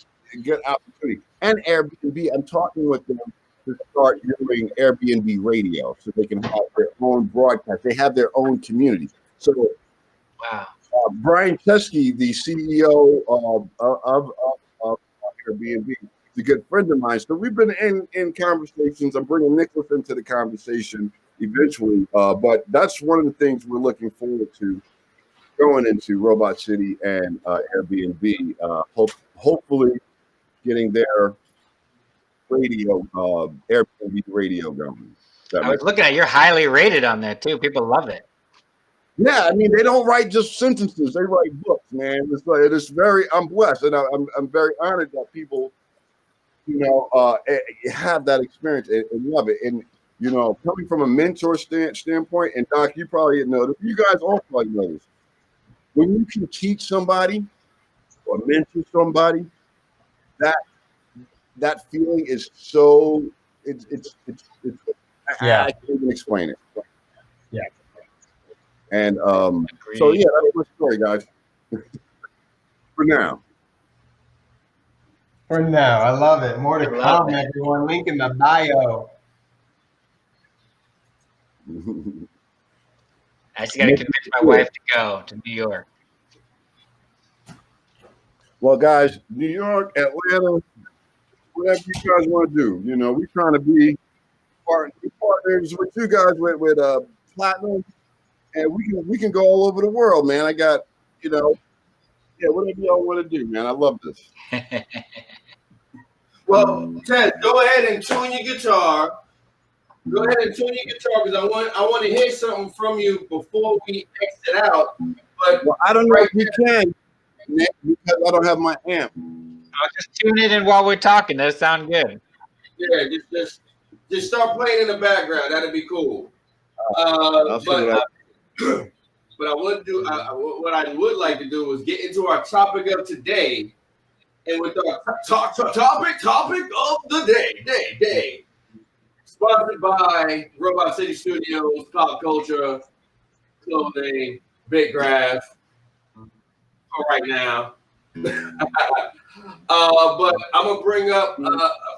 opportunity. And Airbnb, I'm talking with them to start doing Airbnb radio, so they can have their own broadcast. They have their own community. So, Wow. Brian Chesky, the CEO of Airbnb, is a good friend of mine. So we've been in conversations. I'm bringing Nicholas into the conversation eventually, but that's one of the things we're looking forward to going into Robot City and Airbnb. Hopefully, getting their radio, Airbnb radio going. I was looking at you're highly rated on that too. People love it. Yeah, I mean, they don't write just sentences; they write books, man. It's like it's very. I'm blessed, and I'm very honored that people, have that experience and love it. And coming from a mentor standpoint, and Doc, you probably know this. You guys all probably know this. When you can teach somebody or mentor somebody, that feeling is so. It's. Yeah. I can't even explain it. Yeah. And so yeah, that's my story, guys. For now. For now, I love it. More to I love come, it. everyone. Link in the bio. I just got to convince my wife to go to New York. Well, guys, New York, Atlanta, whatever you guys want to do, we're trying to be partners with you guys with Platinum, and we can go all over the world, man. I got, whatever y'all want to do, man. I love this. Well, Ted, go ahead and tune your guitar. Go ahead and tune your guitar because I want to hear something from you before we exit out. But I don't know if you can, Nick, because I don't have my amp. I'll just tune it in while we're talking. That sound good. Yeah, just start playing in the background. That'd be cool. But I would do what I would like to do is get into our topic of today, and with our topic of the day, sponsored by Robot City Studios, Pop Culture, Clothing, Big Grass. For right now. But I'm gonna bring up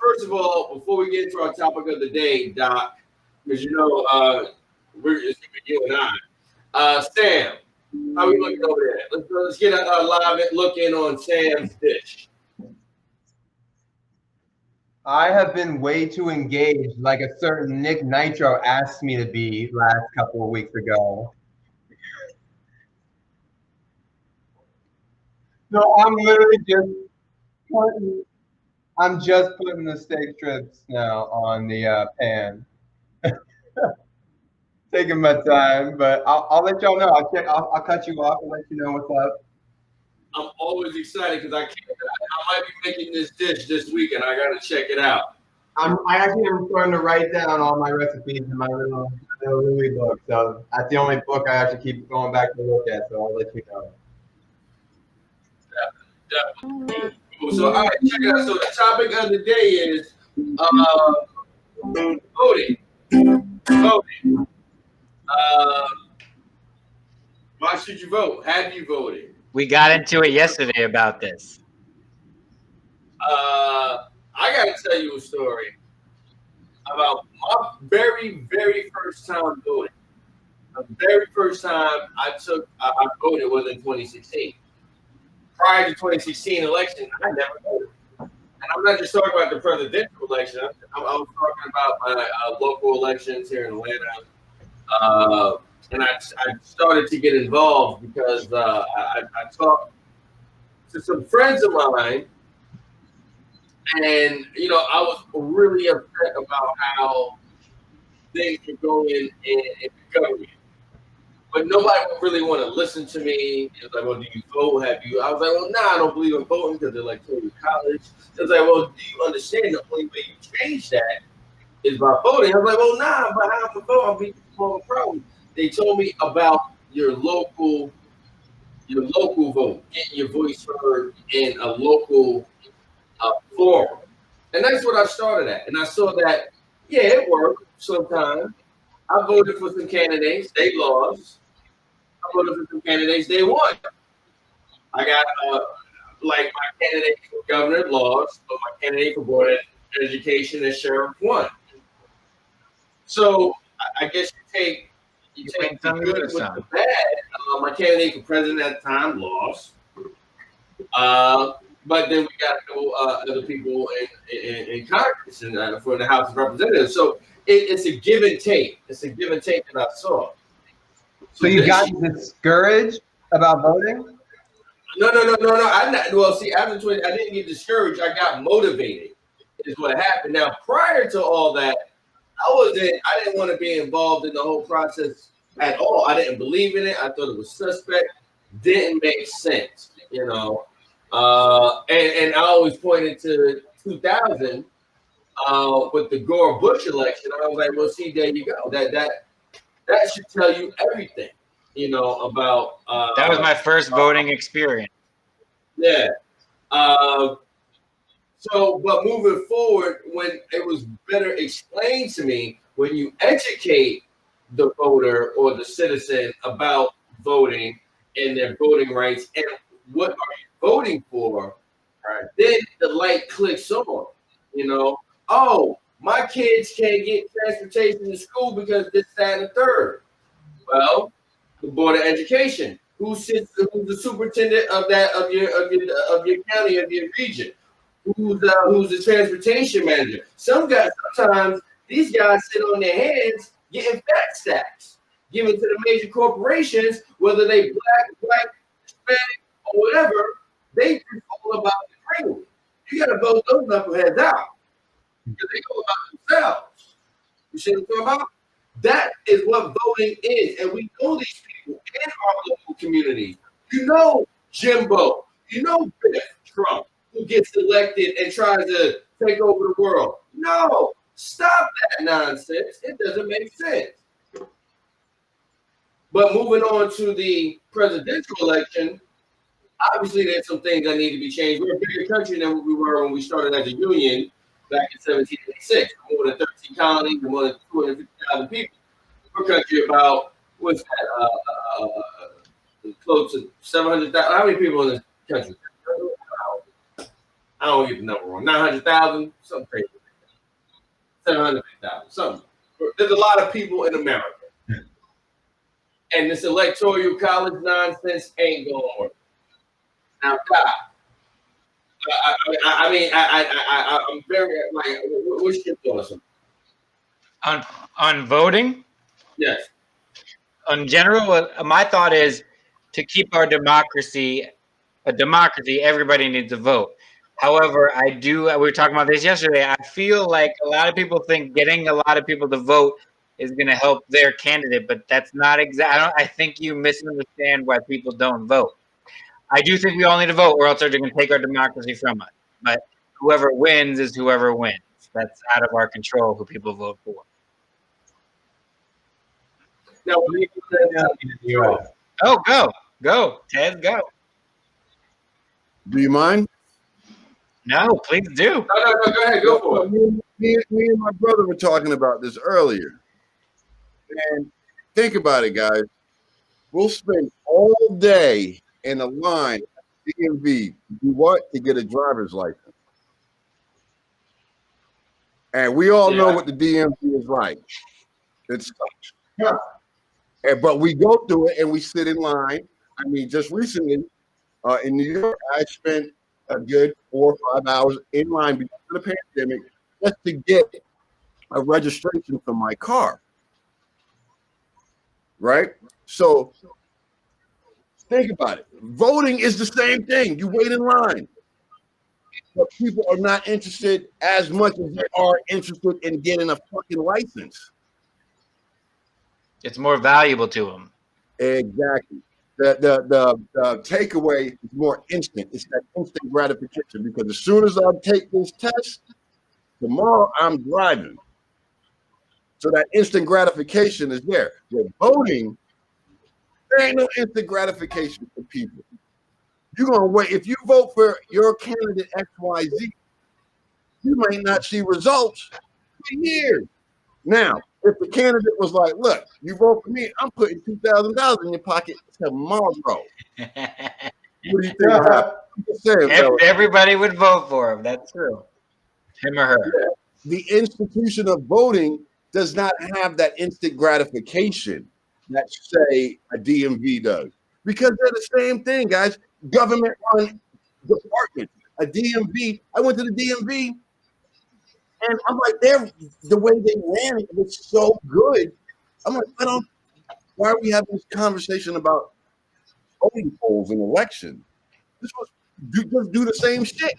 first of all, before we get into our topic of the day, Doc, because it's gonna be you and I. Sam, how we looking over there? Let's get a live look in on Sam's dish. I have been way too engaged, like a certain Nick Nitro asked me to be last couple of weeks ago. So I'm literally just putting the steak strips now on the pan. Taking my time, but I'll let y'all know. I'll cut you off and let you know what's up. I'm always excited because I might be making this dish this week and I gotta check it out. I actually am starting to write down all my recipes in my little Louis book. So that's the only book I actually keep going back to look at. So I'll let you know. Definitely. So all right, check it out. So the topic of the day is voting. Why should you vote? Have you voted? We got into it yesterday about this. I gotta tell you a story about my very, very first time voting. The very first time I voted was in 2016. Prior to 2016 election, I never voted. And I'm not just talking about the presidential election. I was talking about my local elections here in Atlanta. And I started to get involved because I talked to some friends of mine, and I was really upset about how things were going in the government. but nobody would really want to listen to me. It was like, well, do you vote? Have you? I was like, well, nah, I don't believe in voting because they're like told college. It was like, well, do you understand the only way you change that is by voting? I was like, well, nah, but how am I vote? I'll be more of a problem. They told me about your local vote, getting your voice heard in a local forum. And that's what I started at. And I saw that, yeah, it worked sometimes. I voted for some candidates, they lost. I voted for some candidates, they won. I got, like, my candidate for governor lost, but my candidate for board of education and sheriff won. So I guess you take the good with the bad. My candidate for president at the time lost. But then we got other people in Congress and for the House of Representatives. So it's a give and take. It's a give and take that I saw. So you got discouraged about voting? No. I'm not. Well, see, after 20, I didn't get discouraged. I got motivated. Is what happened. Now, prior to all that, I didn't want to be involved in the whole process at all. I didn't believe in it. I thought it was suspect. Didn't make sense, you know. And I always pointed to 2000 with the Gore Bush election. I was like, well, see, there you go. That should tell you everything, you know, about. That was my first voting experience. Yeah. So, but moving forward, when it was better explained to me, when you educate the voter or the citizen about voting and their voting rights and what are you voting for, right? Then the light clicks on, you know, oh, my kids can't get transportation to school because this, that, and the third. Well, the Board of Education, who's the superintendent of your county, of your region? Who's the transportation manager? Sometimes these guys sit on their hands getting fat stacks, given to the major corporations, whether they black, Hispanic, or whatever. They just all about the cream. You got to vote those knuckleheads out because they go about themselves. You see what I'm talking about? That is what voting is, and we know these people in our local communities. You know Jimbo. You know Biff Trump, who gets elected and tries to take over the world. No, stop that nonsense. It doesn't make sense. But moving on to the presidential election, obviously there's some things that need to be changed. We're a bigger country than we were when we started as a union back in 1786. More than 13 colonies and more than 250,000 people. We're a country about, what's that, close to 700,000. How many people in this country? I don't get the number wrong. 900,000, something crazy. 700,000, something. There's a lot of people in America. And this electoral college nonsense ain't going to work. Now, God, I'm very, like, what's your thoughts on voting? Yes. In general, my thought is to keep our democracy a democracy, everybody needs to vote. However, we were talking about this yesterday. I feel like a lot of people think getting a lot of people to vote is going to help their candidate, but that's not exact. I think you misunderstand why people don't vote. I do think we all need to vote, or else they're going to take our democracy from us. But whoever wins is whoever wins. That's out of our control who people vote for. Now, go, Ted, go. Do you mind? No, please do. No, go ahead, go for it. Me and my brother were talking about this earlier. And think about it, guys. We'll spend all day in a line at the DMV to do what? To get a driver's license. And we all know what the DMV is like. It sucks. Yeah. But we go through it and we sit in line. I mean, just recently in New York, I spent a good 4 or 5 hours in line because of the pandemic just to get a registration for my car. Right? So think about it. Voting is the same thing. You wait in line. But people are not interested as much as they are interested in getting a fucking license. It's more valuable to them. Exactly. The takeaway is more instant. It's that instant gratification because as soon as I take this test, tomorrow I'm driving. So that instant gratification is there. With voting, there ain't no instant gratification for people. You're gonna wait. If you vote for your candidate XYZ, you might not see results for years. Now, if the candidate was like, "Look, you vote for me, I'm putting $2,000 in your pocket tomorrow," what do you think will happen? I'm just saying, fellas. Everybody would vote for him. That's true. Him or her. Yeah. The institution of voting does not have that instant gratification that, say, a DMV does, because they're the same thing, guys. Government-run departments. A DMV. I went to the DMV, and I'm like, the way they ran it was so good. I'm like, why are we having this conversation about voting polls and elections? This was just do the same shit.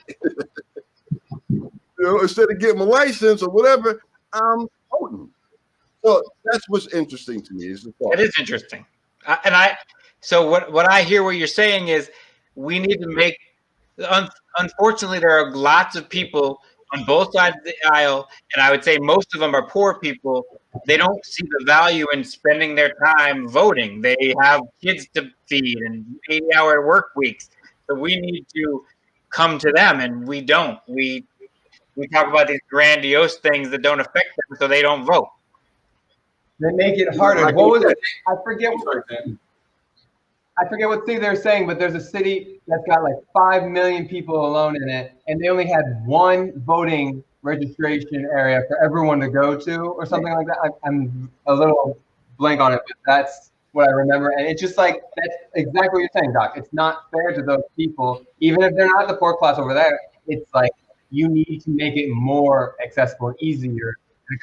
Instead of getting my license or whatever, I'm voting. So that's what's interesting to me. It is interesting. So what I hear what you're saying is we need to make, unfortunately, there are lots of people on both sides of the aisle, and I would say most of them are poor people. They don't see the value in spending their time voting. They have kids to feed and 80-hour work weeks. So we need to come to them, and we don't. We talk about these grandiose things that don't affect them, so they don't vote. They make it harder. What was it? I forget what city they're saying, but there's a city that's got like 5 million people alone in it, and they only had one voting registration area for everyone to go to, or something like that. I'm a little blank on it, but that's what I remember. And it's just like, that's exactly what you're saying, Doc. It's not fair to those people, even if they're not the poor class over there. It's like you need to make it more accessible and easier.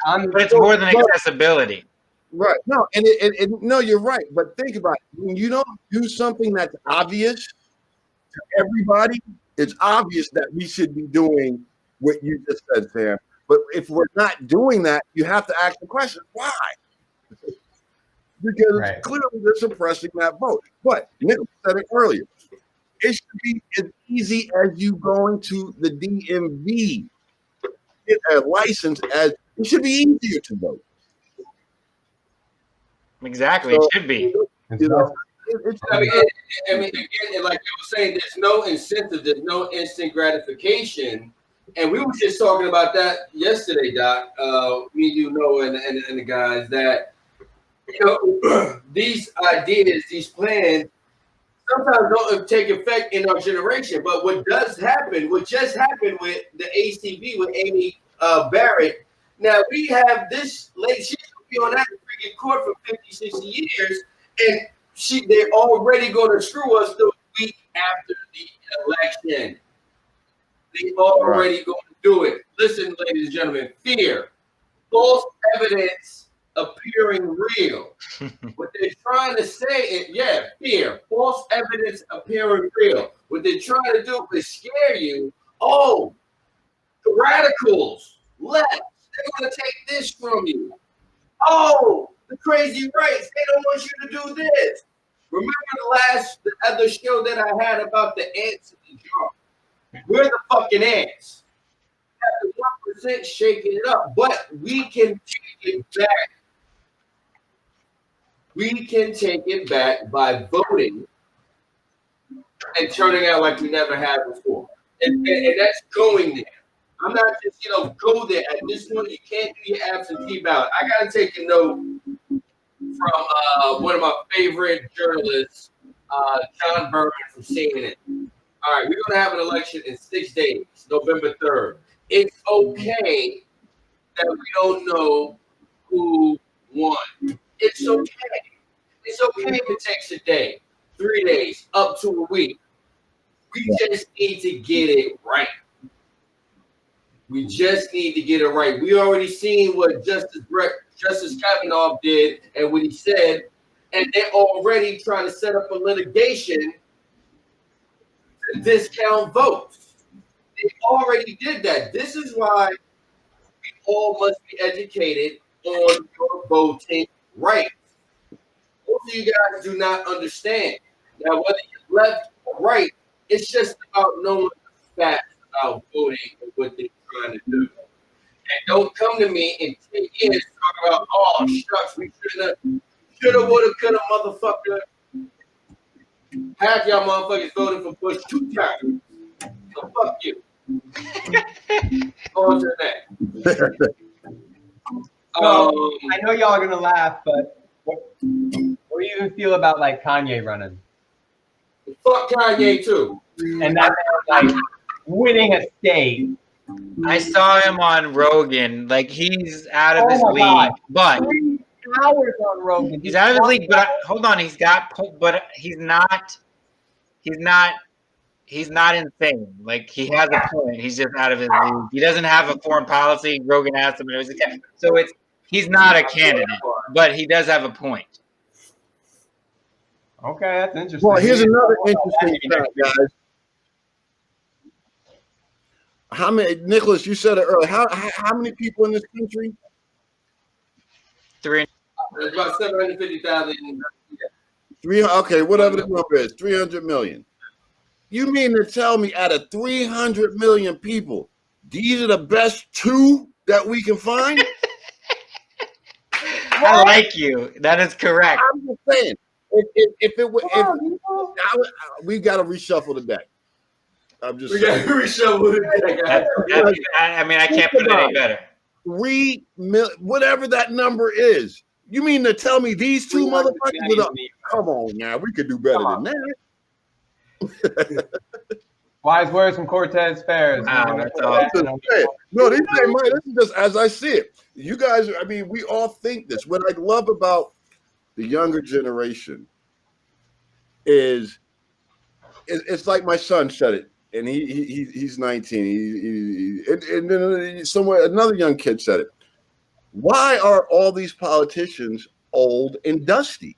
But it's more than accessibility. Right. No, and no, you're right. But think about it. When you don't do something that's obvious to everybody, it's obvious that we should be doing what you just said, Sam. But if we're not doing that, you have to ask the question, why? Because clearly they're suppressing that vote. But Nick said it earlier. It should be as easy as you going to the DMV, get a license, as it should be easier to vote. Exactly, so, it should be. You know, I mean, again, like I was saying, there's no incentive, there's no instant gratification, and we were just talking about that yesterday, Doc. Me, you know, and the guys that these ideas, these plans, sometimes don't take effect in our generation. But what does happen, what just happened with the ACB with Amy Barrett. Now we have this lady. She's be on that freaking court for 50, 60 years, and they're already going to screw us the week after the election. They already going to do it. Listen, ladies and gentlemen, fear, false evidence appearing real. What they're trying to say is, fear, false evidence appearing real. What they're trying to do is scare you. Oh, the radicals, left, they're going to take this from you. Oh, the crazy rights, they don't want you to do this. Remember the other show that I had about the ants in the jar? We're the fucking ants. At the 1% shaking it up, but we can take it back. We can take it back by voting and turning out like we never had before. And that's going there. I'm not just, go there. At this point, you can't do your absentee ballot. I got to take a note from one of my favorite journalists, John Berman from CNN. All right, we're going to have an election in 6 days, November 3rd. It's okay that we don't know who won. It's okay. It's okay if it takes a day, 3 days, up to a week. We just need to get it right. We just need to get it right. We already seen what Justice Kavanaugh did and what he said, and they're already trying to set up a litigation to discount votes. They already did that. This is why we all must be educated on your voting rights. most of you guys do not understand. Now, whether you're left or right, it's just about knowing the facts about voting and what they're trying to do. And don't come to me in 10 years talking about, oh, shucks, we shoulda, woulda, coulda, motherfucker. Half y'all motherfuckers voted for Bush 2 times. So fuck you. On to that. I know y'all are gonna laugh, but what do you even feel about like Kanye running? Fuck Kanye too. And that like winning a state. I saw him on Rogan. Like he's out of Oh his my league, God. but 3 hours on Rogan. he's out of his league. But hold on, but he's not insane. Like he has a point. He's just out of his league. He doesn't have a foreign policy. Rogan asked him, and it was so he's not a candidate, but he does have a point. Okay, that's interesting. Well, here's another interesting fact, guys. How many, Nicholas? You said it earlier. How many people in this country? 3. There's about 750,000. Okay, whatever the number is, 300 million. You mean to tell me out of 300 million people, these are the best 2 that we can find? I like you. That is correct. I'm just saying, we got to reshuffle the deck. I'm just saying. Reshuffle the deck. I mean, I can't put it any better. 3 million, whatever that number is. You mean to tell me these 2 motherfuckers? Come on now, we could do better than that. Wise words from Cortez Farris. Wow, that's awesome. No, this is just as I see it. You guys, I mean, we all think this. What I love about the younger generation is it's like my son said it, and he's 19. And then somewhere another young kid said it. Why are all these politicians old and dusty?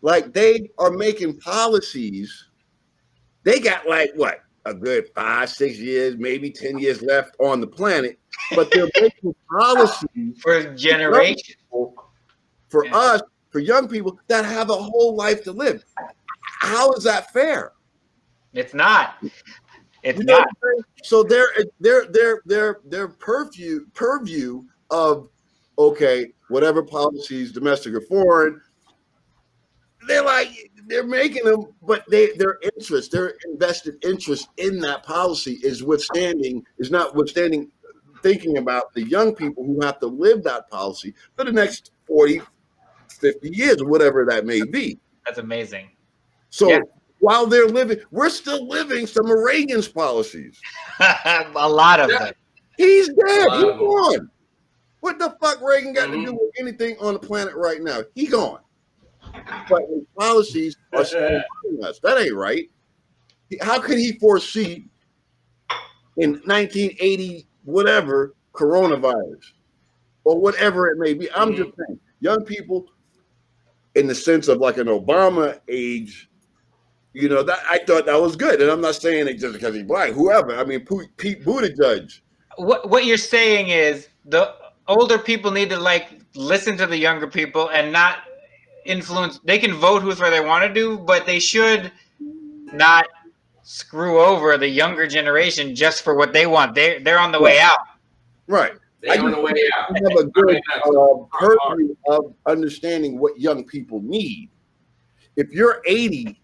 Like they are making policies. They got like what, a good 5, 6 years, maybe 10 years left on the planet, but they're making policies For generations. For us, for young people that have a whole life to live. How is that fair? It's not. It's You know not. what I'm saying? So their purview of okay, whatever policies, domestic or foreign, they're making them, but their invested interest in that policy is not withstanding thinking about the young people who have to live that policy for the next 40, 50 years, or whatever that may be. That's amazing. So while they're living, we're still living some of Reagan's policies. A lot of them. He's dead. He's gone. What the fuck Reagan got to do with anything on the planet right now? He gone. But his policies are still hurting us. That ain't right. How could he foresee in 1980 whatever coronavirus or whatever it may be? I'm just saying, young people, in the sense of like an Obama age, you know, that I thought that was good, and I'm not saying it just because he's black. Whoever, I mean, Pete Buttigieg. What you're saying is the older people need to like listen to the younger people and not influence. They can vote whoever they want to do, but they should not screw over the younger generation just for what they want. They're on the way out. Right. They're on the way out. I have a good purview of understanding what young people need. If you're 80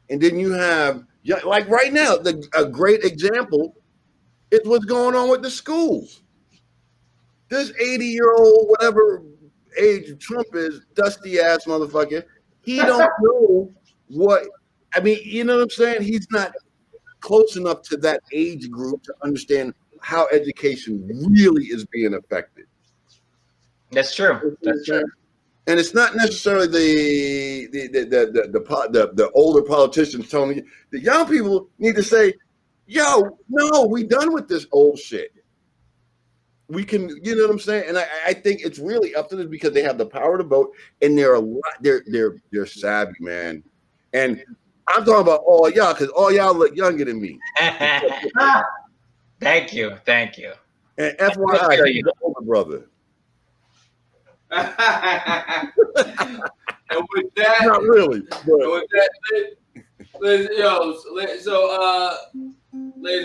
and then you have, like right now, a great example is what's going on with the schools. This 80-year-old, whatever age Trump is, dusty ass motherfucker, he don't know what, I mean, you know what I'm saying? He's not close enough to that age group to understand how education really is being affected. That's true. That's true. And it's not necessarily the older politicians telling you. The young people need to say, "Yo, no, we done with this old shit. We can," you know what I'm saying? And I think it's really up to them because they have the power to vote, and they're savvy, man. And I'm talking about all y'all because all y'all look younger than me. Thank you. And FYI, he's the older brother. And with that, Not really. But with that, ladies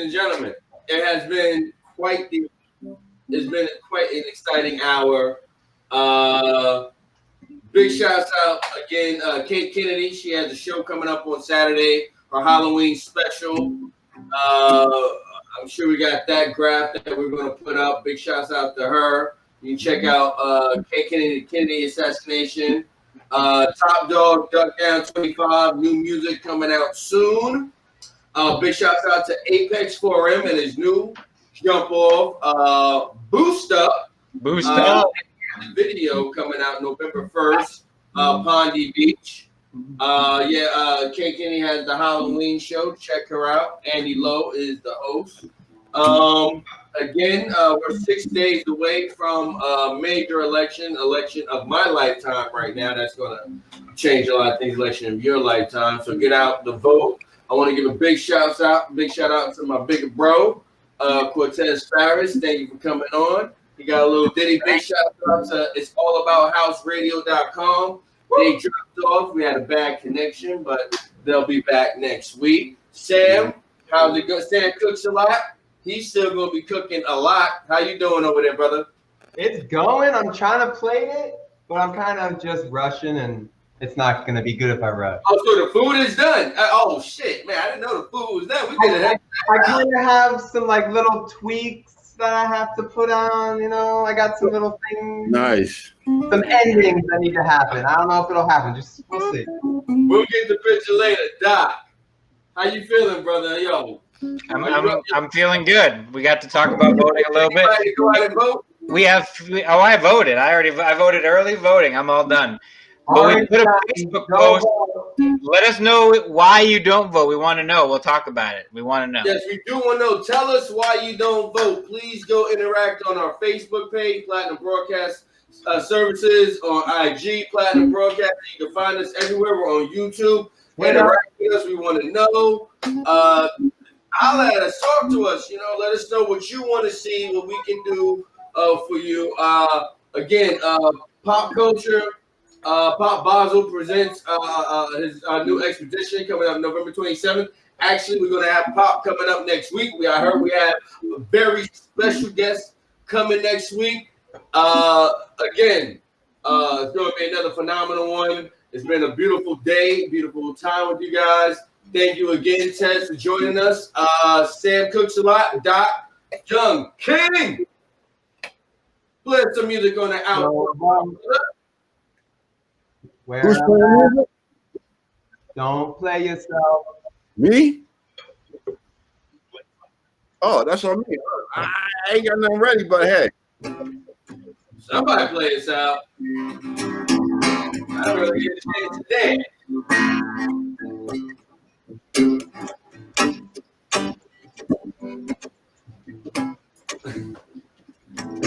and gentlemen, it has been quite an exciting hour. Big shouts out again, Kate Kennedy. She has a show coming up on Saturday, her Halloween special. I'm sure we got that graph that we're going to put up. Big shouts out to her. You can check out Kate Kennedy Assassination. Top Dog Duck Down 25. New music coming out soon. Big shouts out to Apex 4M and his new jump off. Boost Up. Video coming out November 1st. Pondy Beach. Kate Kennedy has the Halloween show. Check her out. Andy Lowe is the host. We're 6 days away from a major election of my lifetime right now. That's going to change a lot of things, election of your lifetime. So get out the vote. I want to give a big shout out to my big bro, Cortez Farris. Thank you for coming on. He got a little ditty. Big shout out to It's All About HouseRadio.com. They dropped off. We had a bad connection, but they'll be back next week. Sam, how's it go? Sam cooks a lot. He's still going to be cooking a lot. How you doing over there, brother? It's going. I'm trying to plate it, but I'm kind of just rushing, and it's not going to be good if I rush. Oh, so the food is done. Oh, shit, man. I didn't know the food was done. We did it. I kind of have some like little tweaks that I have to put on. You know, I got some little things. nice. Some endings that need to happen. I don't know if it'll happen. We'll see. We'll get the picture later. Doc, how you feeling, brother? Yo. I'm feeling good. We got to talk about voting a little bit. Go out and vote. I voted. I voted early voting. I'm all done. But we put a Facebook post. Let us know why you don't vote. We want to know. We'll talk about it. We want to know. Yes, we do want to know. Tell us why you don't vote. Please go interact on our Facebook page, Platinum Broadcast Services, on IG, Platinum Broadcast. You can find us everywhere. We're on YouTube. Interact with us. We want to know. Holla at us. Talk to us. Let us know what you want to see, what we can do for you. Again, Pop Culture. Pop Basel presents his new expedition coming up November 27th. Actually, we're going to have Pop coming up next week. I heard we have a very special guest coming next week. It's going to be another phenomenal one. It's been a beautiful day, beautiful time with you guys. Thank you again, Ted, for joining us. Sam cooks a lot. Doc, Young King. Play some music on the outro. Who's playing music? Don't play yourself. Me? Oh, that's on me. I ain't got nothing ready, but hey. Somebody play us out. I don't really get a chance today.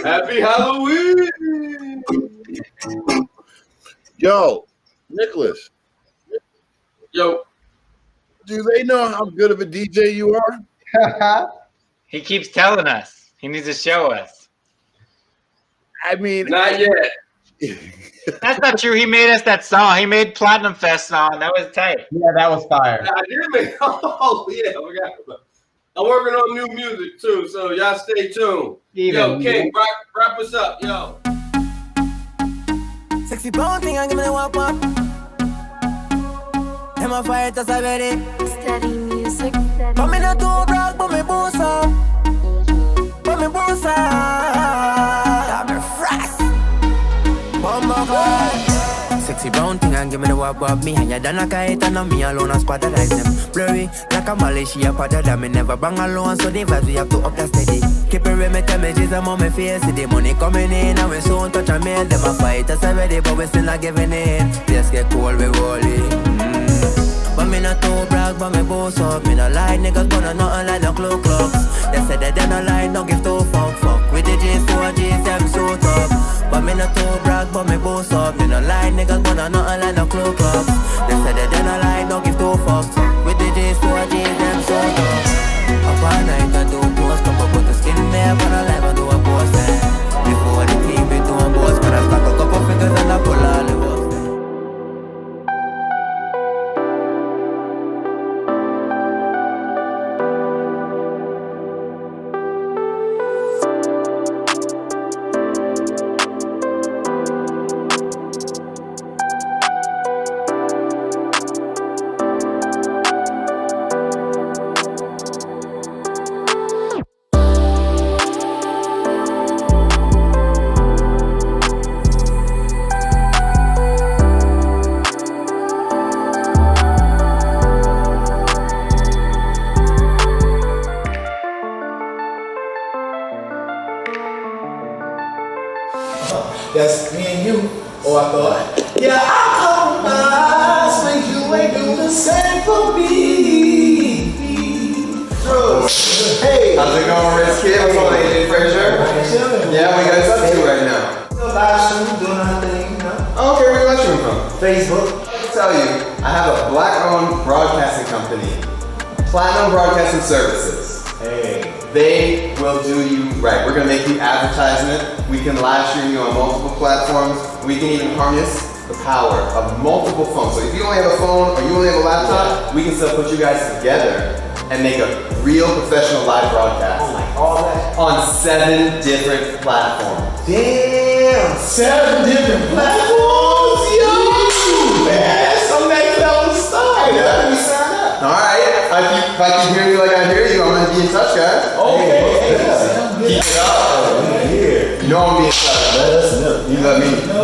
Happy Halloween! Yo, Nicholas. Yo. Do they know how good of a DJ you are? He keeps telling us. He needs to show us. I mean, not yet. That's not true. He made us that song. He made Platinum Fest song. That was tight. Yeah, that was fire. I did make. Oh yeah, I'm working on new music too, so y'all stay tuned. Yo, King, wrap us up, yo. Sexy brown thing, I'm gonna walk up. Am I fight as I ready? Steady music. But me not too brag, but me boss up. But me boss up. I'm a frost. Bumbo guy. Sexy brown thing and give me the wap wap. Me higher than a kite and on me alone a squad that eyes them blurry like a Molly. She a part of that. Me never bang alone, so the vibes we have to up that steady. Keep it real, me tell me Jesus, I'm on my face. See the money coming in and we soon touch a mail. Them a fight us already, but we still not giving in. Just get cool, we rolling. But me not too brag, but me boss up. Me not lie, niggas gonna nothing like no clue clocks. They said that they not lie, don't give two fuck. With the G's to a G's, them so tough. But me not too brag, but me boss up. Me not lie, niggas gonna nothing like no clue clocks. They said that they not lie, don't give two fucks. With the G's to a G's, them so tough. Up all night and do post, come up with the skin there, but I live and do a post. Before the team, we do a post, but I stack a couple That's me and you. Oh, I thought, yeah, I'll compromise when you ain't do the same for me. True. Hey, How's it going, Rich Kid? What's on, AJ Frazier? Yeah, we got stuff to do right now. Live stream, doing our thing, you know. Oh, okay, where you watching from? Facebook. I can tell you, I have a black-owned broadcasting company, Platinum Broadcasting Services. Hey. They will do you right. We're gonna make you advertisement. We can live stream you on multiple platforms. We can even harness the power of multiple phones. So if you only have a phone or you only have a laptop, we can still put you guys together and make a real professional live broadcast Like all that. on 7 different platforms. Damn, 7 different platforms, yo! Man, some next level stuff. Yeah. You sign up. All right. If I can hear you like I hear you, I'm gonna be in touch, guys. Okay. Keep it up. Here. You know I'm being in touch. Let us know. You let me. No.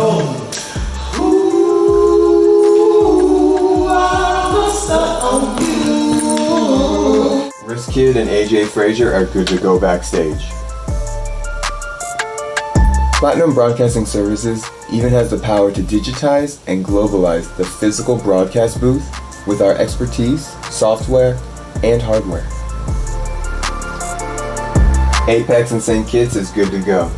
Ooh, I'm stuck on you. Risk Kid and AJ Frazier are good to go backstage. Platinum Broadcasting Services even has the power to digitize and globalize the physical broadcast booth with our expertise, software, and hardware. Apex and St. Kitts is good to go.